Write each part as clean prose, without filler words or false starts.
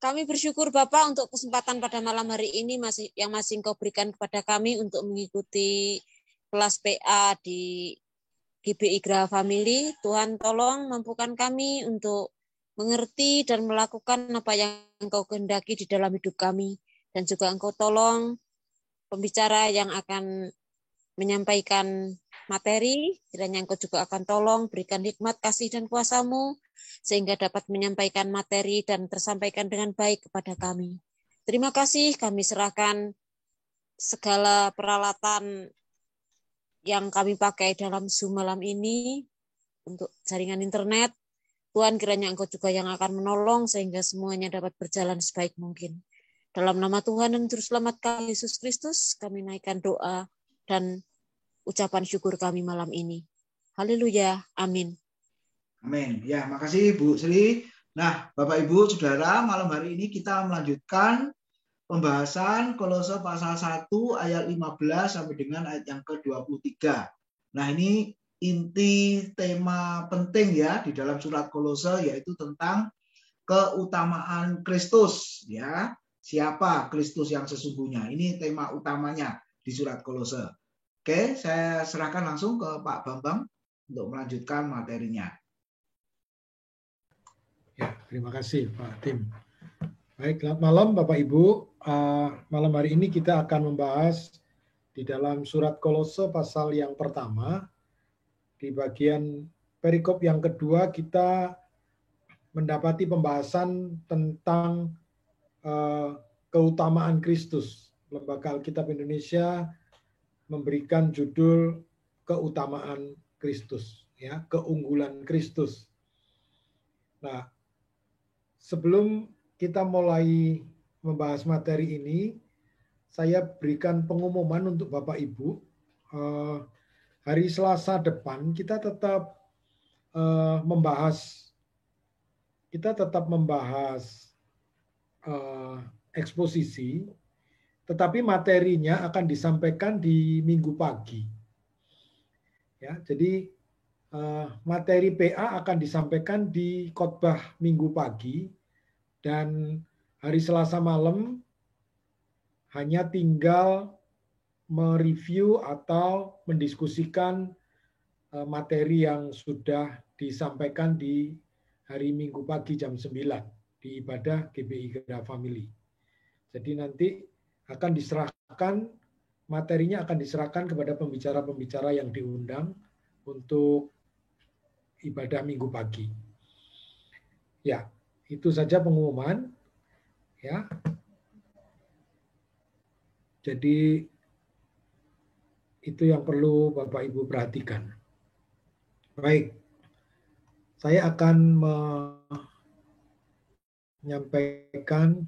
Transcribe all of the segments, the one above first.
Kami bersyukur Bapak untuk kesempatan pada malam hari ini yang masih Engkau berikan kepada kami untuk mengikuti kelas PA di GBI Graha Family. Tuhan tolong mampukan kami untuk mengerti dan melakukan apa yang Engkau kehendaki di dalam hidup kami. Dan juga Engkau tolong pembicara yang akan menyampaikan materi, kiranya Engkau juga akan tolong berikan hikmat, kasih, dan kuasa-Mu, sehingga dapat menyampaikan materi dan tersampaikan dengan baik kepada kami. Terima kasih, kami serahkan segala peralatan yang kami pakai dalam Zoom malam ini untuk jaringan internet. Tuhan, kiranya Engkau juga yang akan menolong sehingga semuanya dapat berjalan sebaik mungkin. Dalam nama Tuhan dan Juru Selamat kami, Yesus Kristus, kami naikkan doa dan ucapan syukur kami malam ini. Haleluya. Amin. Amin. Ya, makasih Bu Sri. Nah, Bapak Ibu Saudara, malam hari ini kita melanjutkan pembahasan Kolose pasal 1 ayat 15 sampai dengan ayat yang ke-23. Nah, ini inti tema penting ya di dalam surat Kolose, yaitu tentang keutamaan Kristus ya. Siapa Kristus yang sesungguhnya? Ini tema utamanya di surat Kolose. Oke, saya serahkan langsung ke Pak Bambang untuk melanjutkan materinya. Ya, terima kasih Pak Tim. Baik, selamat malam Bapak Ibu. Malam hari ini kita akan membahas di dalam surat Kolose pasal yang pertama. Di bagian perikop yang kedua kita mendapati pembahasan tentang keutamaan Kristus. Lembaga Alkitab Indonesia memberikan judul keutamaan Kristus, ya, keunggulan Kristus. Nah, sebelum kita mulai membahas materi ini, saya berikan pengumuman untuk Bapak Ibu. Hari Selasa depan kita tetap membahas eksposisi, tetapi materinya akan disampaikan di Minggu pagi. Ya, jadi materi PA akan disampaikan di khotbah Minggu pagi, dan hari Selasa malam hanya tinggal mereview atau mendiskusikan materi yang sudah disampaikan di hari Minggu pagi jam 9 di ibadah GBI Graha Family. Jadi nanti akan diserahkan, materinya akan diserahkan kepada pembicara-pembicara yang diundang untuk ibadah Minggu pagi. Ya, itu saja pengumuman. Ya. Jadi itu yang perlu Bapak Ibu perhatikan. Baik, saya akan menyampaikan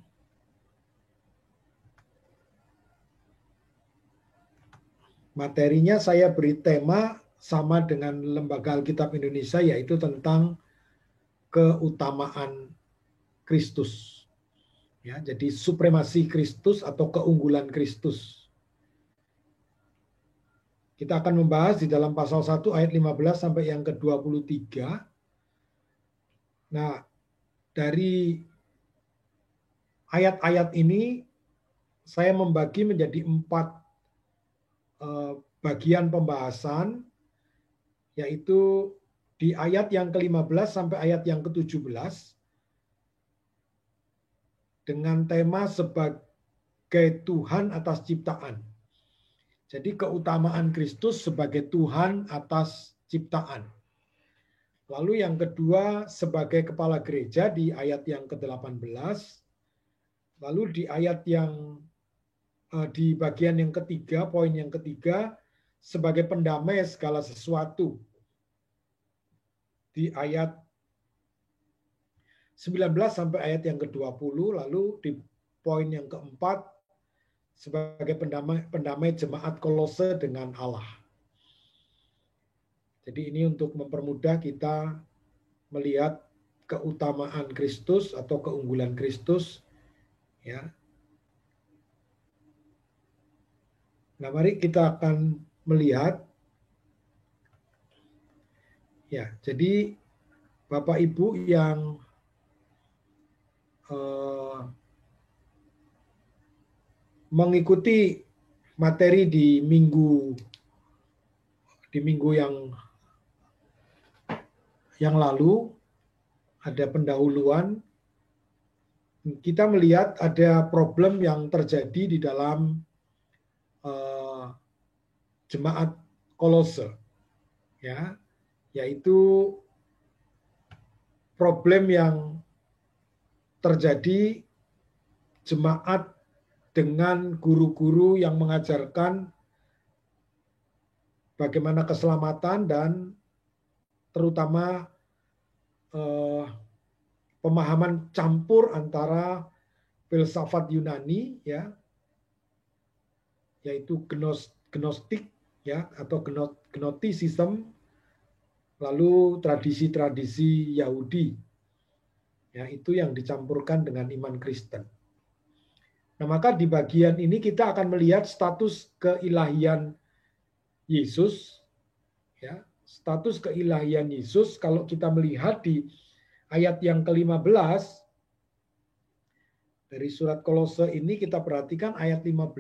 materinya. Saya beri tema sama dengan Lembaga Alkitab Indonesia, yaitu tentang keutamaan Kristus. Ya, jadi supremasi Kristus atau keunggulan Kristus. Kita akan membahas di dalam pasal 1 ayat 15 sampai yang ke-23. Nah, dari ayat-ayat ini saya membagi menjadi 4 bagian pembahasan, yaitu di ayat yang ke-15 sampai ayat yang ke-17 dengan tema sebagai Tuhan atas ciptaan. Jadi keutamaan Kristus sebagai Tuhan atas ciptaan. Lalu yang kedua sebagai kepala gereja di ayat yang ke-18. Lalu di ayat yang di bagian yang ketiga, poin yang ketiga, sebagai pendamai segala sesuatu. Di ayat 19 sampai ayat yang ke-20, lalu di poin yang keempat, sebagai pendamai jemaat Kolose dengan Allah. Jadi ini untuk mempermudah kita melihat keutamaan Kristus atau keunggulan Kristus. Ya. Nah, mari kita akan melihat. Ya, jadi Bapak Ibu yang mengikuti materi di minggu yang lalu, ada pendahuluan, kita melihat ada problem yang terjadi di dalam jemaat Kolose, ya, yaitu problem yang terjadi jemaat dengan guru-guru yang mengajarkan bagaimana keselamatan dan terutama pemahaman campur antara filsafat Yunani, ya, yaitu gnostik, ya, atau gnosticism, lalu tradisi-tradisi Yahudi, ya, itu yang dicampurkan dengan iman Kristen. Nah, maka di bagian ini kita akan melihat status keilahian Yesus, ya, status keilahian Yesus. Kalau kita melihat di ayat yang ke-15 dari surat Kolose ini, kita perhatikan ayat 15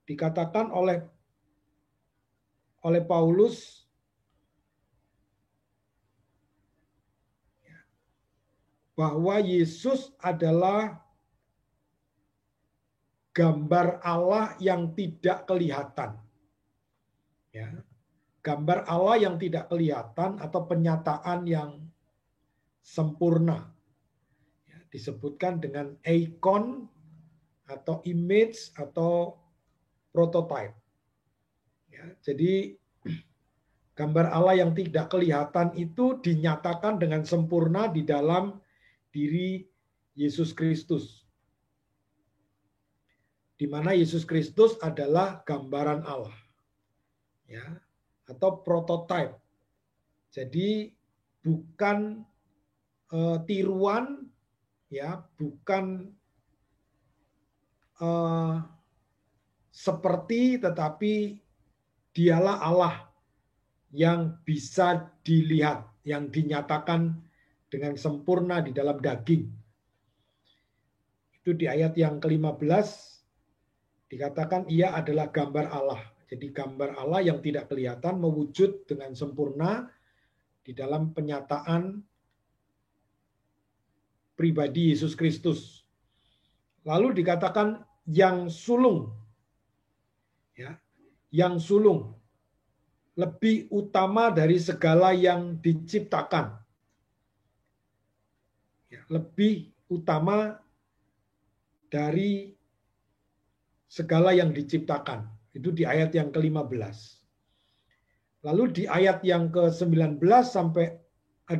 dikatakan oleh Paulus bahwa Yesus adalah gambar Allah yang tidak kelihatan. Ya, gambar Allah yang tidak kelihatan atau penyataan yang sempurna. Ya, disebutkan dengan icon atau image atau prototype. Ya, jadi gambar Allah yang tidak kelihatan itu dinyatakan dengan sempurna di dalam diri Yesus Kristus, di mana Yesus Kristus adalah gambaran Allah, ya, atau prototype. Jadi bukan tiruan, ya, bukan seperti, tetapi dialah Allah yang bisa dilihat, yang dinyatakan dengan sempurna di dalam daging. Itu di ayat yang ke-15 dikatakan ia adalah gambar Allah. Jadi gambar Allah yang tidak kelihatan mewujud dengan sempurna di dalam penyataan pribadi Yesus Kristus. Lalu dikatakan yang sulung, ya, yang sulung, lebih utama dari segala yang diciptakan. Ya, lebih utama dari segala yang diciptakan. Itu di ayat yang ke-15. Lalu di ayat yang ke-19 sampai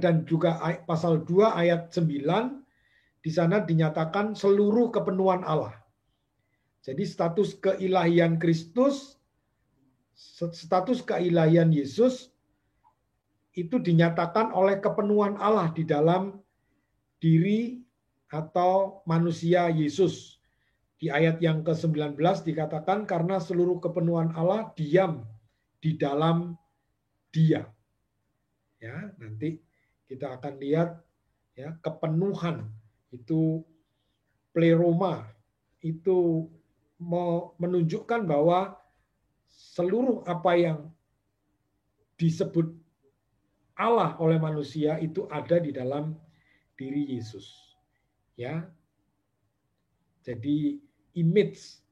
dan juga pasal 2 ayat 9, di sana dinyatakan seluruh kepenuhan Allah. Jadi status keilahian Kristus, status keilahian Yesus itu dinyatakan oleh kepenuhan Allah di dalam diri atau manusia Yesus. Di ayat yang ke-19 dikatakan karena seluruh kepenuhan Allah diam di dalam Dia. Ya, nanti kita akan lihat, ya, kepenuhan itu pleroma, itu menunjukkan bahwa seluruh apa yang disebut Allah oleh manusia itu ada di dalam diri Yesus. Ya. Jadi image,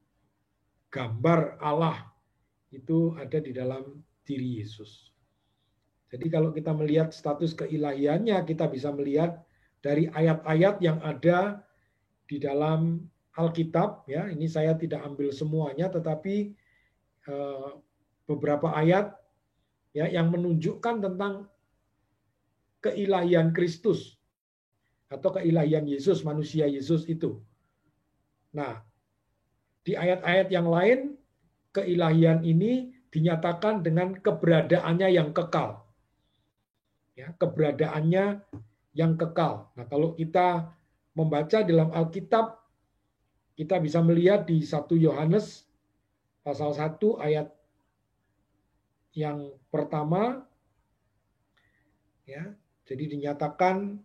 gambar Allah itu ada di dalam diri Yesus. Jadi kalau kita melihat status keilahiannya, kita bisa melihat dari ayat-ayat yang ada di dalam Alkitab. Ya, ini saya tidak ambil semuanya, tetapi beberapa ayat, ya, yang menunjukkan tentang keilahian Kristus atau keilahian Yesus, manusia Yesus itu. Nah, di ayat-ayat yang lain, keilahian ini dinyatakan dengan keberadaannya yang kekal. Ya, keberadaannya yang kekal. Nah, kalau kita membaca dalam Alkitab, kita bisa melihat di 1 Yohanes pasal 1 ayat yang pertama, ya, jadi dinyatakan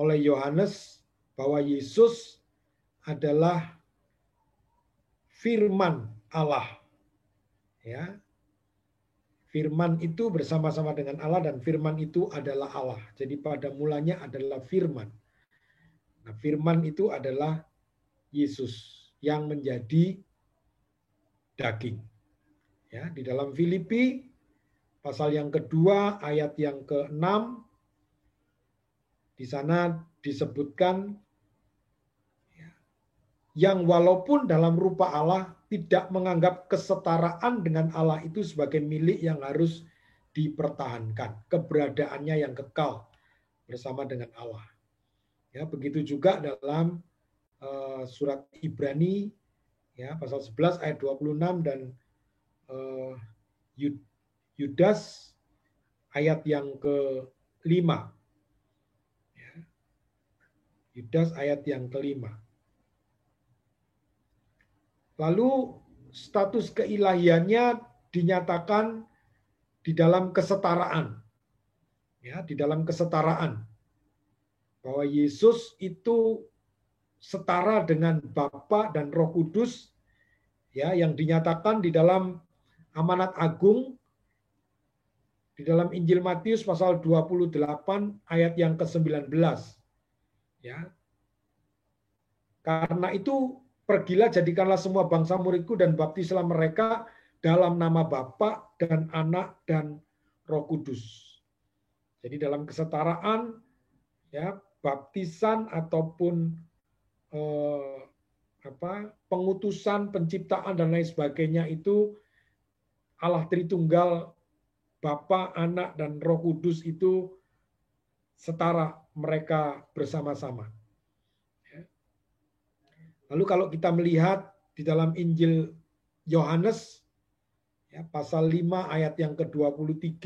oleh Yohanes bahwa Yesus adalah firman Allah. Ya. Firman itu bersama-sama dengan Allah dan firman itu adalah Allah. Jadi pada mulanya adalah firman. Nah, firman itu adalah Yesus yang menjadi daging. Ya, di dalam Filipi pasal yang kedua ayat yang ke-6 di sana disebutkan yang walaupun dalam rupa Allah tidak menganggap kesetaraan dengan Allah itu sebagai milik yang harus dipertahankan, keberadaannya yang kekal bersama dengan Allah. Ya, begitu juga dalam surat Ibrani ya pasal 11 ayat 26 dan Yudas ayat yang ke-5. Ya. Yudas ayat yang ke-5. Lalu status keilahiannya dinyatakan di dalam kesetaraan. Ya, di dalam kesetaraan. Bahwa Yesus itu setara dengan Bapa dan Roh Kudus ya yang dinyatakan di dalam amanat agung di dalam Injil Matius pasal 28 ayat yang ke-19. Ya. Karena itu pergilah jadikanlah semua bangsa muridku dan baptislah mereka dalam nama Bapa dan Anak dan Roh Kudus. Jadi dalam kesetaraan ya baptisan ataupun pengutusan, penciptaan dan lain sebagainya itu Allah Tritunggal Bapa, Anak dan Roh Kudus itu setara mereka bersama-sama. Lalu kalau kita melihat di dalam Injil Yohanes ya, pasal 5 ayat yang ke-23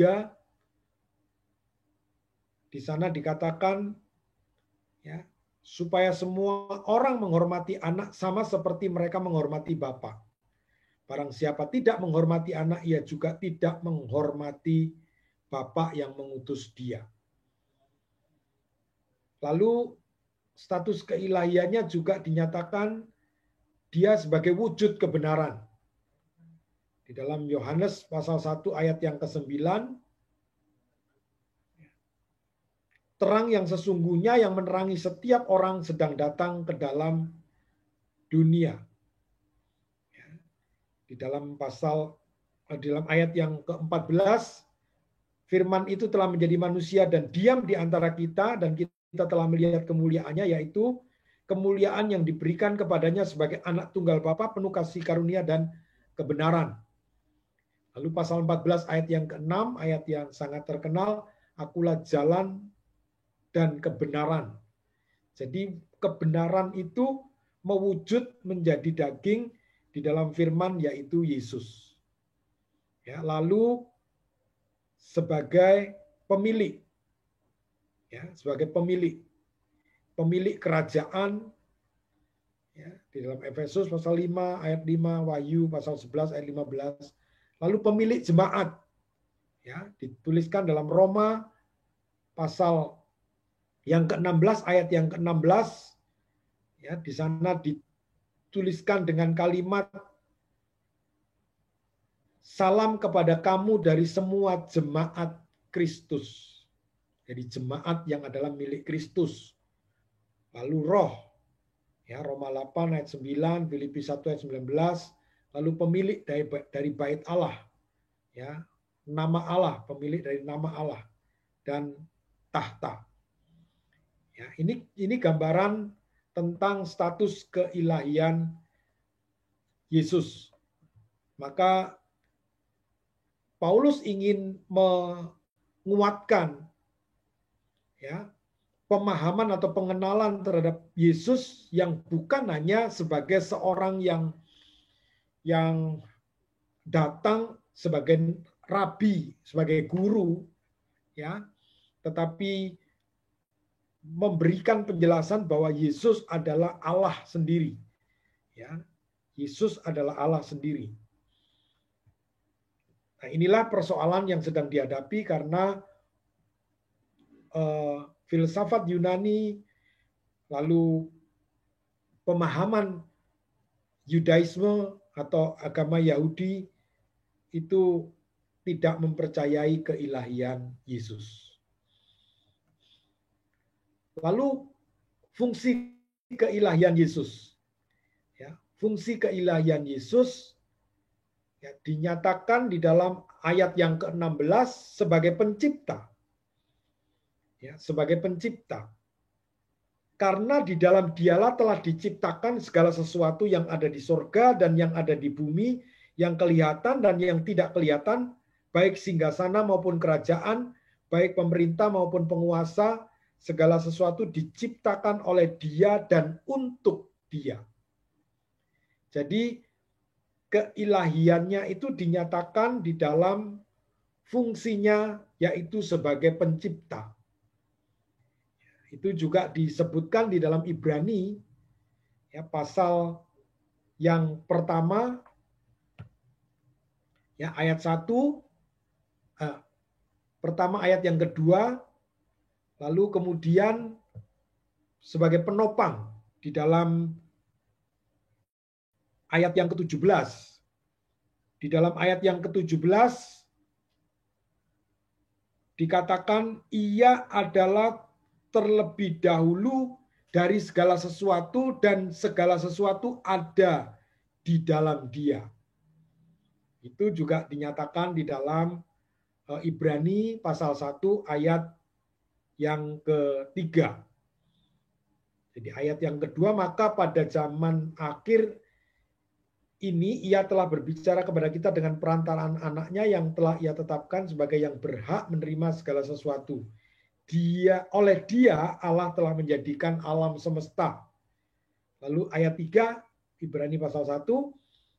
di sana dikatakan ya supaya semua orang menghormati anak sama seperti mereka menghormati Bapa. Barang siapa tidak menghormati anak, ia juga tidak menghormati Bapa yang mengutus dia. Lalu status keilahiannya juga dinyatakan dia sebagai wujud kebenaran. Di dalam Yohanes pasal 1 ayat yang ke-9, terang yang sesungguhnya yang menerangi setiap orang sedang datang ke dalam dunia. Di dalam ayat yang ke-14, firman itu telah menjadi manusia dan diam di antara kita dan kita telah melihat kemuliaannya, yaitu kemuliaan yang diberikan kepadanya sebagai anak tunggal Bapa penuh kasih karunia dan kebenaran. Lalu pasal 14 ayat yang ke-6, ayat yang sangat terkenal, akulah jalan dan kebenaran. Jadi kebenaran itu mewujud menjadi daging di dalam firman yaitu Yesus. Ya, lalu sebagai pemilik, ya, sebagai pemilik kerajaan, ya, di dalam Efesus pasal 5 ayat 5, Wahyu pasal 11 ayat 15, lalu pemilik jemaat, ya, dituliskan dalam Roma pasal yang ke-16 ayat yang ke-16, ya, di sana dituliskan dengan kalimat salam kepada kamu dari semua jemaat Kristus. Jadi jemaat yang adalah milik Kristus. Lalu roh, ya, Roma 8 ayat 9, Filipi 1 ayat 19, lalu pemilik dari bait Allah, ya, nama Allah, pemilik dari nama Allah dan tahta. Ya, ini gambaran tentang status keilahian Yesus. Maka Paulus ingin menguatkan ya pemahaman atau pengenalan terhadap Yesus yang bukan hanya sebagai seorang yang datang sebagai rabi, sebagai guru, ya, tetapi memberikan penjelasan bahwa Yesus adalah Allah sendiri. Ya, Yesus adalah Allah sendiri. Nah, inilah persoalan yang sedang dihadapi karena filsafat Yunani, lalu pemahaman Yudaisme atau agama Yahudi itu tidak mempercayai keilahian Yesus. Lalu fungsi keilahian Yesus. Ya, fungsi keilahian Yesus ya, dinyatakan di dalam ayat yang ke-16 sebagai pencipta. Ya, sebagai pencipta. Karena di dalam Dialah telah diciptakan segala sesuatu yang ada di sorga dan yang ada di bumi, yang kelihatan dan yang tidak kelihatan, baik singgasana maupun kerajaan, baik pemerintah maupun penguasa, segala sesuatu diciptakan oleh Dia dan untuk Dia. Jadi keilahiannya itu dinyatakan di dalam fungsinya, yaitu sebagai pencipta. Itu juga disebutkan di dalam Ibrani, ya, pasal yang pertama, ya, ayat 1, pertama ayat yang kedua, lalu kemudian sebagai penopang di dalam ayat yang ke-17. Di dalam ayat yang ke-17 dikatakan Ia adalah terlebih dahulu dari segala sesuatu dan segala sesuatu ada di dalam Dia. Itu juga dinyatakan di dalam Ibrani pasal 1 ayat yang ketiga. Jadi ayat yang kedua, maka pada zaman akhir ini Ia telah berbicara kepada kita dengan perantaraan anaknya yang telah Ia tetapkan sebagai yang berhak menerima segala sesuatu. Oleh Dia Allah telah menjadikan alam semesta. Lalu ayat 3 Ibrani pasal 1,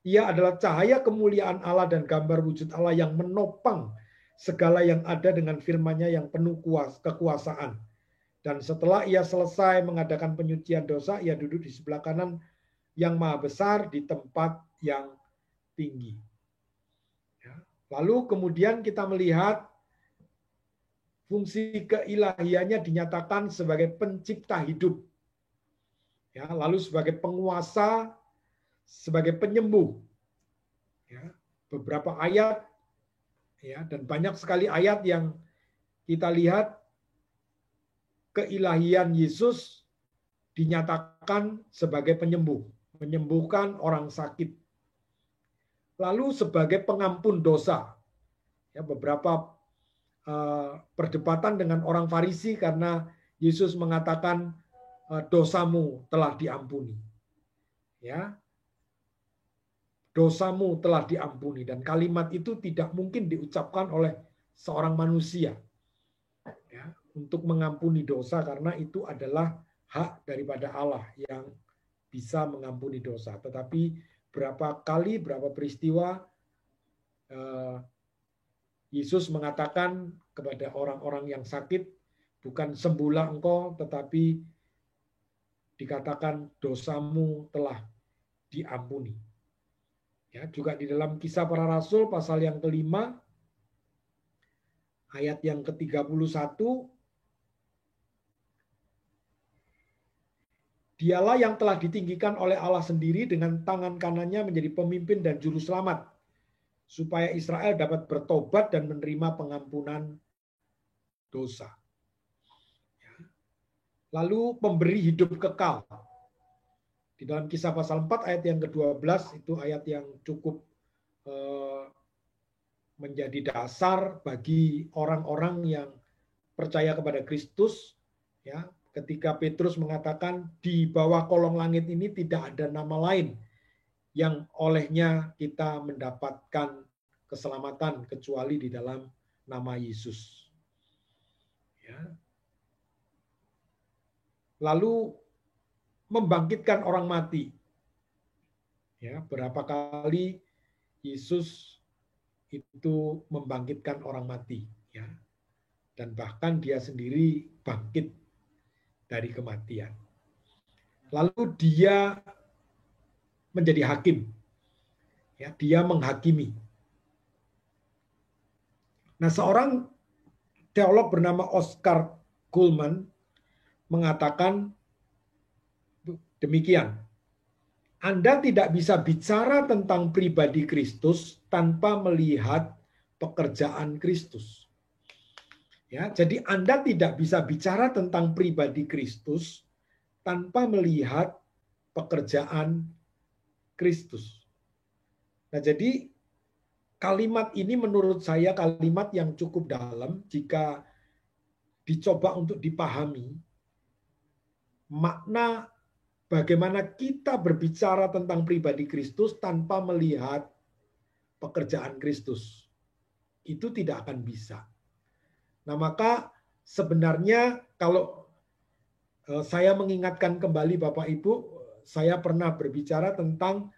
Ia adalah cahaya kemuliaan Allah dan gambar wujud Allah yang menopang segala yang ada dengan firman-Nya yang penuh kekuasaan. Dan setelah Ia selesai mengadakan penyucian dosa, Ia duduk di sebelah kanan yang maha besar di tempat yang tinggi. Lalu kemudian kita melihat fungsi keilahiannya dinyatakan sebagai pencipta hidup. Ya, lalu sebagai penguasa, sebagai penyembuh. Ya, beberapa ayat ya, dan banyak sekali ayat yang kita lihat keilahian Yesus dinyatakan sebagai penyembuh, menyembuhkan orang sakit. Lalu sebagai pengampun dosa. Ya, beberapa perdebatan dengan orang Farisi karena Yesus mengatakan dosamu telah diampuni. Ya. Dosamu telah diampuni, dan kalimat itu tidak mungkin diucapkan oleh seorang manusia. Ya, untuk mengampuni dosa karena itu adalah hak daripada Allah yang bisa mengampuni dosa. Tetapi berapa kali, berapa peristiwa Yesus mengatakan kepada orang-orang yang sakit, bukan sembuhlah engkau, tetapi dikatakan dosamu telah diampuni. Ya, juga di dalam Kisah Para Rasul pasal yang ke-5, ayat yang ke-31, Dialah yang telah ditinggikan oleh Allah sendiri dengan tangan kanannya menjadi pemimpin dan juru selamat, supaya Israel dapat bertobat dan menerima pengampunan dosa. Lalu pemberi hidup kekal. Di dalam Kisah pasal 4 ayat yang ke-12, itu ayat yang cukup menjadi dasar bagi orang-orang yang percaya kepada Kristus. Ya, ketika Petrus mengatakan di bawah kolong langit ini tidak ada nama lain yang olehnya kita mendapatkan keselamatan kecuali di dalam nama Yesus. Ya. Lalu membangkitkan orang mati. Ya, berapa kali Yesus itu membangkitkan orang mati, ya. Dan bahkan Dia sendiri bangkit dari kematian. Lalu Dia menjadi hakim. Ya, Dia menghakimi. Nah, seorang teolog bernama Oscar Cullmann mengatakan demikian. Anda tidak bisa bicara tentang pribadi Kristus tanpa melihat pekerjaan Kristus. Ya, jadi Anda tidak bisa bicara tentang pribadi Kristus tanpa melihat pekerjaan Kristus. Nah, jadi kalimat ini menurut saya kalimat yang cukup dalam jika dicoba untuk dipahami makna bagaimana kita berbicara tentang pribadi Kristus tanpa melihat pekerjaan Kristus. Itu tidak akan bisa. Nah, maka sebenarnya kalau saya mengingatkan kembali Bapak Ibu, saya pernah berbicara tentang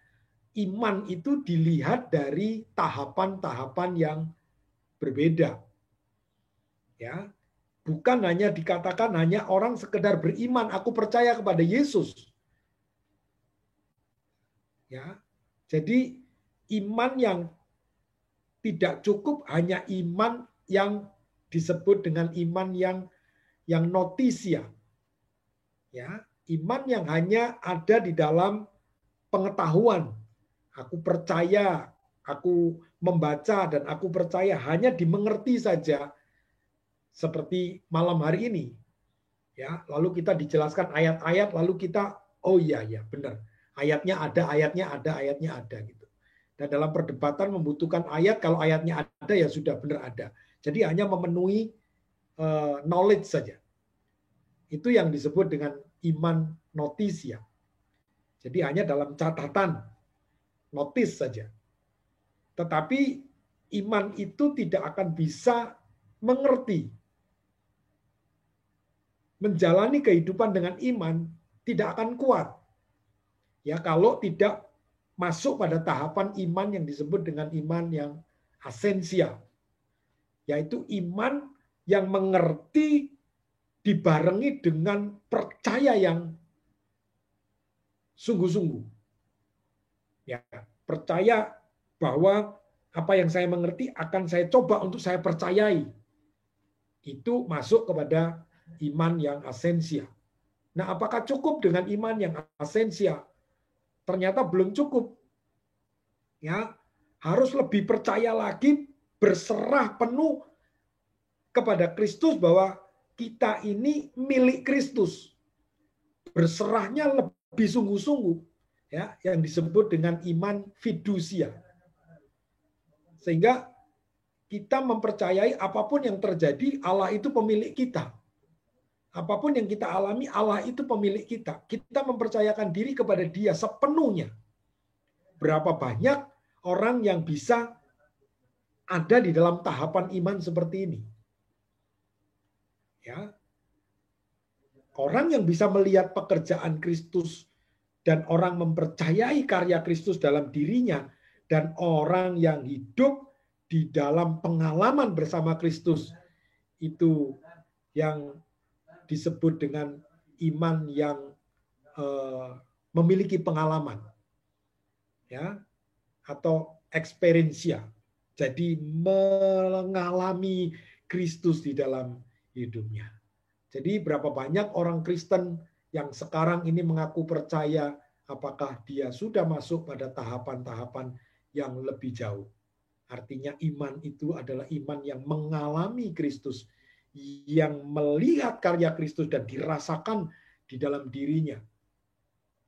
iman itu dilihat dari tahapan-tahapan yang berbeda. Ya, bukan hanya dikatakan hanya orang sekedar beriman, aku percaya kepada Yesus. Ya, jadi iman yang tidak cukup hanya iman yang disebut dengan iman yang notisia. Ya, iman yang hanya ada di dalam pengetahuan. Aku percaya, aku membaca dan aku percaya hanya dimengerti saja seperti malam hari ini. Ya, lalu kita dijelaskan ayat-ayat lalu kita oh iya benar. Ayatnya ada gitu. Dan dalam perdebatan membutuhkan ayat, kalau ayatnya ada ya sudah benar ada. Jadi hanya memenuhi knowledge saja. Itu yang disebut dengan iman notisia. Jadi hanya dalam catatan, notis saja. Tetapi iman itu tidak akan bisa mengerti. Menjalani kehidupan dengan iman tidak akan kuat. Ya, kalau tidak masuk pada tahapan iman yang disebut dengan iman yang asensial. Yaitu iman yang mengerti dibarengi dengan percaya yang sungguh-sungguh. Ya, percaya bahwa apa yang saya mengerti akan saya coba untuk saya percayai. Itu masuk kepada iman yang asensial. Nah, apakah cukup dengan iman yang asensial? Ternyata belum cukup. Ya, harus lebih percaya lagi, berserah penuh kepada Kristus bahwa kita ini milik Kristus. Berserahnya lebih sungguh-sungguh, ya, yang disebut dengan iman fidusia. Sehingga kita mempercayai apapun yang terjadi, Allah itu pemilik kita. Apapun yang kita alami, Allah itu pemilik kita. Kita mempercayakan diri kepada Dia sepenuhnya. Berapa banyak orang yang bisa ada di dalam tahapan iman seperti ini? Ya. Orang yang bisa melihat pekerjaan Kristus dan orang mempercayai karya Kristus dalam dirinya dan orang yang hidup di dalam pengalaman bersama Kristus itu yang disebut dengan iman yang memiliki pengalaman, ya, atau experiensia. Jadi mengalami Kristus di dalam hidupnya. Jadi berapa banyak orang Kristen yang sekarang ini mengaku percaya, apakah dia sudah masuk pada tahapan-tahapan yang lebih jauh. Artinya iman itu adalah iman yang mengalami Kristus, yang melihat karya Kristus dan dirasakan di dalam dirinya.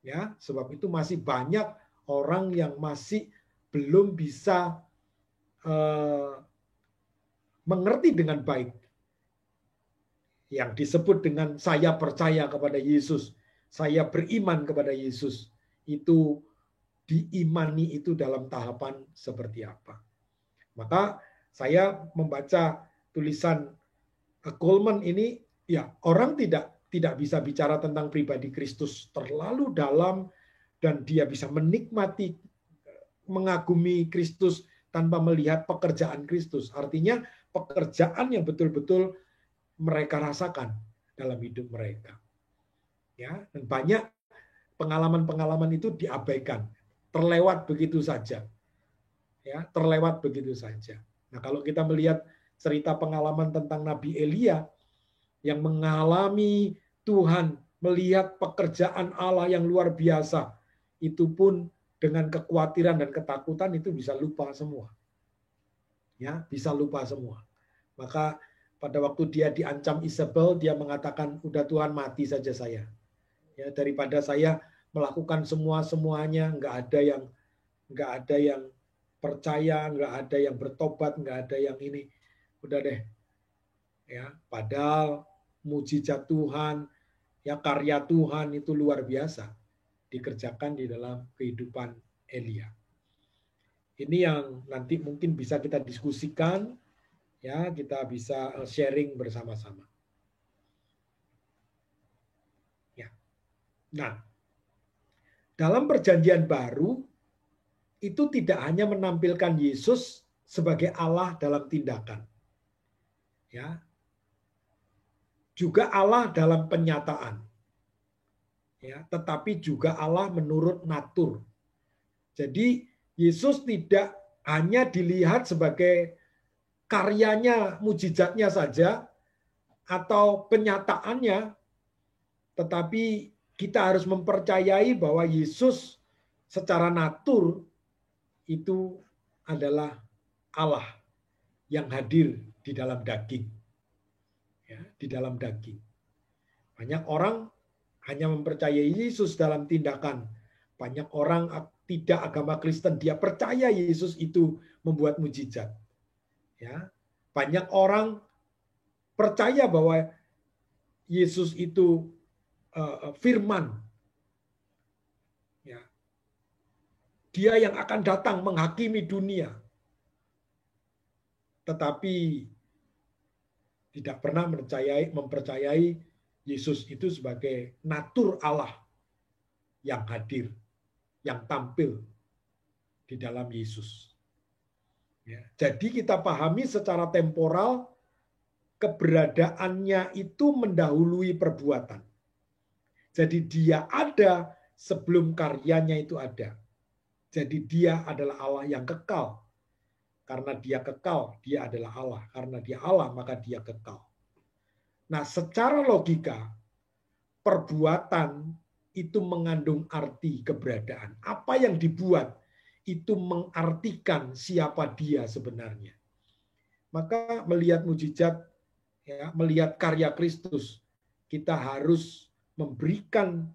Ya, sebab itu masih banyak orang yang masih belum bisa mengerti dengan baik yang disebut dengan saya percaya kepada Yesus, saya beriman kepada Yesus. Itu diimani itu dalam tahapan seperti apa. Maka saya membaca tulisan Coleman ini, ya, orang tidak bisa bicara tentang pribadi Kristus terlalu dalam dan dia bisa menikmati, mengagumi Kristus tanpa melihat pekerjaan Kristus. Artinya pekerjaan yang betul-betul mereka rasakan dalam hidup mereka. Ya, dan banyak pengalaman-pengalaman itu diabaikan, terlewat begitu saja. Ya, terlewat begitu saja. Nah, kalau kita melihat cerita pengalaman tentang Nabi Elia yang mengalami Tuhan melihat pekerjaan Allah yang luar biasa, itu pun dengan kekhawatiran dan ketakutan itu bisa lupa semua. Ya, bisa lupa semua. Maka pada waktu dia diancam Isabel, dia mengatakan, udah Tuhan, mati saja saya. Ya, daripada saya melakukan semuanya, nggak ada yang percaya, nggak ada yang bertobat, nggak ada yang ini. Udah deh. Ya, padahal mujizat Tuhan, ya karya Tuhan itu luar biasa dikerjakan di dalam kehidupan Elia. Ini yang nanti mungkin bisa kita diskusikan, ya kita bisa sharing bersama-sama. Ya. Nah, dalam perjanjian baru itu tidak hanya menampilkan Yesus sebagai Allah dalam tindakan, ya, juga Allah dalam penyataan, ya, tetapi juga Allah menurut natur. Jadi Yesus tidak hanya dilihat sebagai karyanya, mujizatnya saja, atau penyataannya, tetapi kita harus mempercayai bahwa Yesus secara natur itu adalah Allah yang hadir di dalam daging. Ya, di dalam daging. Banyak orang hanya mempercayai Yesus dalam tindakan. Banyak orang tidak agama Kristen, dia percaya Yesus itu membuat mujizat. Ya, banyak orang percaya bahwa Yesus itu firman. Ya, dia yang akan datang menghakimi dunia. Tetapi tidak pernah mempercayai Yesus itu sebagai natur Allah yang hadir, yang tampil di dalam Yesus. Ya, jadi kita pahami secara temporal keberadaannya itu mendahului perbuatan. Jadi dia ada sebelum karyanya itu ada. Jadi dia adalah Allah yang kekal. Karena dia kekal, dia adalah Allah. Karena dia Allah, maka dia kekal. Nah, secara logika, perbuatan itu mengandung arti keberadaan. Apa yang dibuat itu mengartikan siapa dia sebenarnya. Maka melihat mujizat, ya, melihat karya Kristus, kita harus memberikan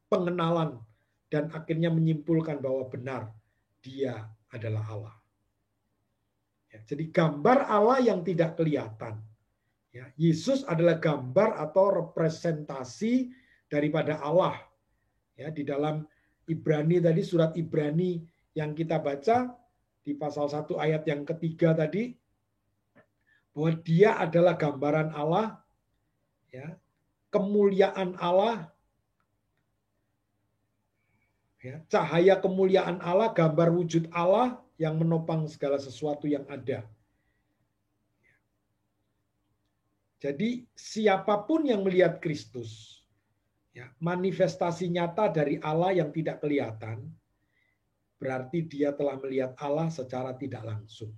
pengenalan dan akhirnya menyimpulkan bahwa benar dia adalah Allah. Ya, jadi gambar Allah yang tidak kelihatan. Ya, Yesus adalah gambar atau representasi daripada Allah. Ya, di dalam Ibrani tadi, surat Ibrani yang kita baca di pasal 1 ayat yang ketiga tadi, bahwa dia adalah gambaran Allah, ya, kemuliaan Allah, ya, cahaya kemuliaan Allah, gambar wujud Allah yang menopang segala sesuatu yang ada. Jadi siapapun yang melihat Kristus, ya, manifestasi nyata dari Allah yang tidak kelihatan, berarti dia telah melihat Allah secara tidak langsung.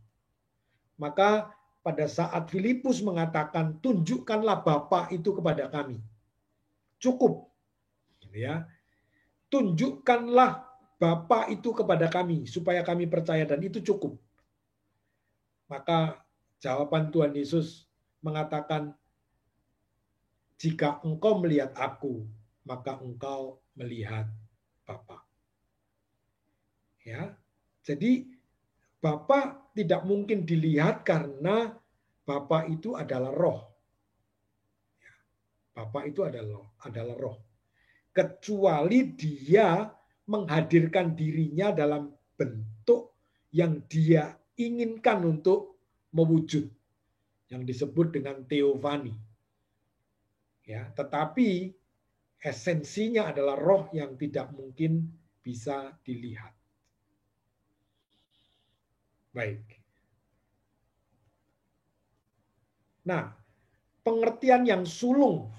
Maka pada saat Filipus mengatakan, tunjukkanlah Bapa itu kepada kami. Cukup. Ya. Tunjukkanlah Bapa itu kepada kami, supaya kami percaya, dan itu cukup. Maka jawaban Tuhan Yesus mengatakan, jika engkau melihat aku, maka engkau melihat Bapa. Ya, jadi Bapa tidak mungkin dilihat karena Bapa itu adalah roh. Bapa itu adalah roh. Kecuali dia menghadirkan dirinya dalam bentuk yang dia inginkan untuk mewujud, yang disebut dengan teofani. Ya, tetapi esensinya adalah roh yang tidak mungkin bisa dilihat. Baik. Nah, pengertian yang sulung,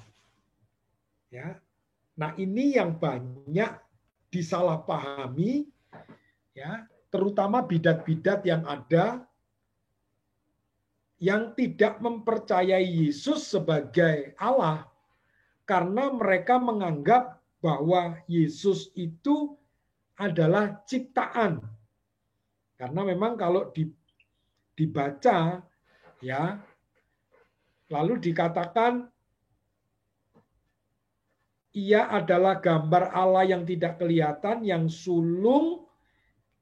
ya. Nah, ini yang banyak disalahpahami, ya, terutama bidat-bidat yang ada yang tidak mempercayai Yesus sebagai Allah, karena mereka menganggap bahwa Yesus itu adalah ciptaan. Karena memang kalau dibaca ya, lalu dikatakan ia adalah gambar Allah yang tidak kelihatan, yang sulung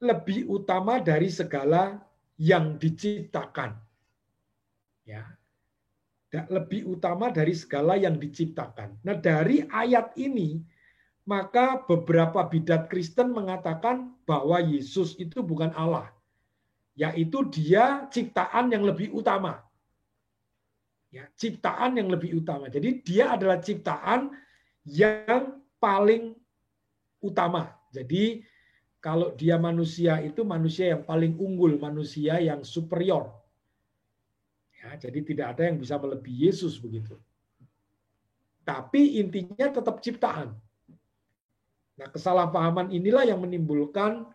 lebih utama dari segala yang diciptakan. Ya. Lebih utama dari segala yang diciptakan. Nah, dari ayat ini, maka beberapa bidat Kristen mengatakan bahwa Yesus itu bukan Allah, yaitu dia ciptaan yang lebih utama. Ya, ciptaan yang lebih utama. Jadi dia adalah ciptaan yang paling utama. Jadi kalau dia manusia itu manusia yang paling unggul, manusia yang superior. Ya, jadi tidak ada yang bisa melebihi Yesus begitu. Tapi intinya tetap ciptaan. Nah, kesalahpahaman inilah yang menimbulkan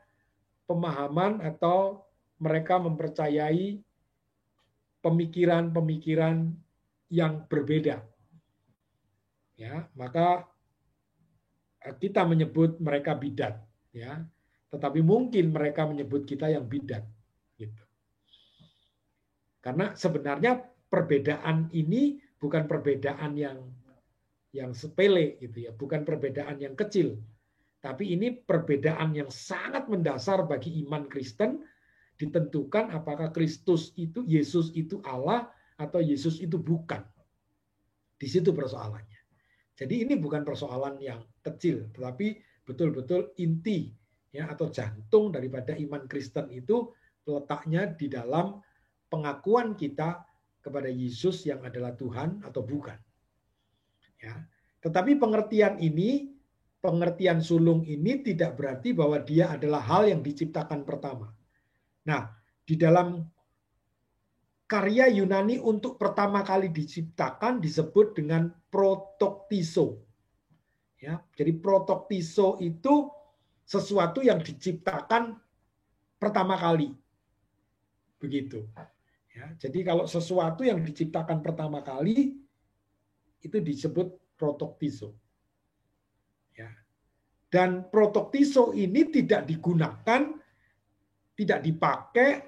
pemahaman atau mereka mempercayai pemikiran-pemikiran yang berbeda. Ya, maka kita menyebut mereka bidat, ya. Tetapi mungkin mereka menyebut kita yang bidat, gitu. Karena sebenarnya perbedaan ini bukan perbedaan yang sepele, gitu ya, bukan perbedaan yang kecil, tapi ini perbedaan yang sangat mendasar bagi iman Kristen, ditentukan apakah Kristus itu, Yesus itu Allah atau Yesus itu bukan. Di situ persoalannya. Jadi ini bukan persoalan yang kecil, tetapi betul-betul inti ya atau jantung daripada iman Kristen itu letaknya di dalam pengakuan kita kepada Yesus yang adalah Tuhan atau bukan. Ya. Tetapi pengertian ini, pengertian sulung ini tidak berarti bahwa dia adalah hal yang diciptakan pertama. Nah, di dalam karya Yunani untuk pertama kali diciptakan disebut dengan protoktiso. Ya, jadi protoktiso itu sesuatu yang diciptakan pertama kali. Begitu. Ya, jadi kalau sesuatu yang diciptakan pertama kali itu disebut protoktiso. Ya. Dan protoktiso ini tidak digunakan, tidak dipakai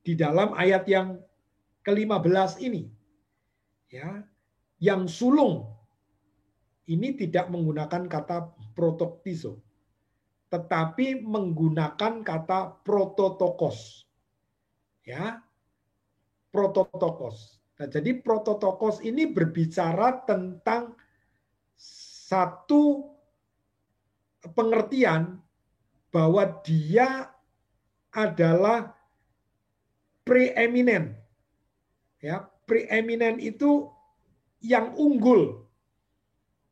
di dalam ayat yang ke-15 ini. Ya, yang sulung ini tidak menggunakan kata protoktiso, tetapi menggunakan kata prototokos. Ya, prototokos. Nah, jadi prototokos ini berbicara tentang satu pengertian bahwa dia adalah preeminent. Ya, preeminent itu yang unggul.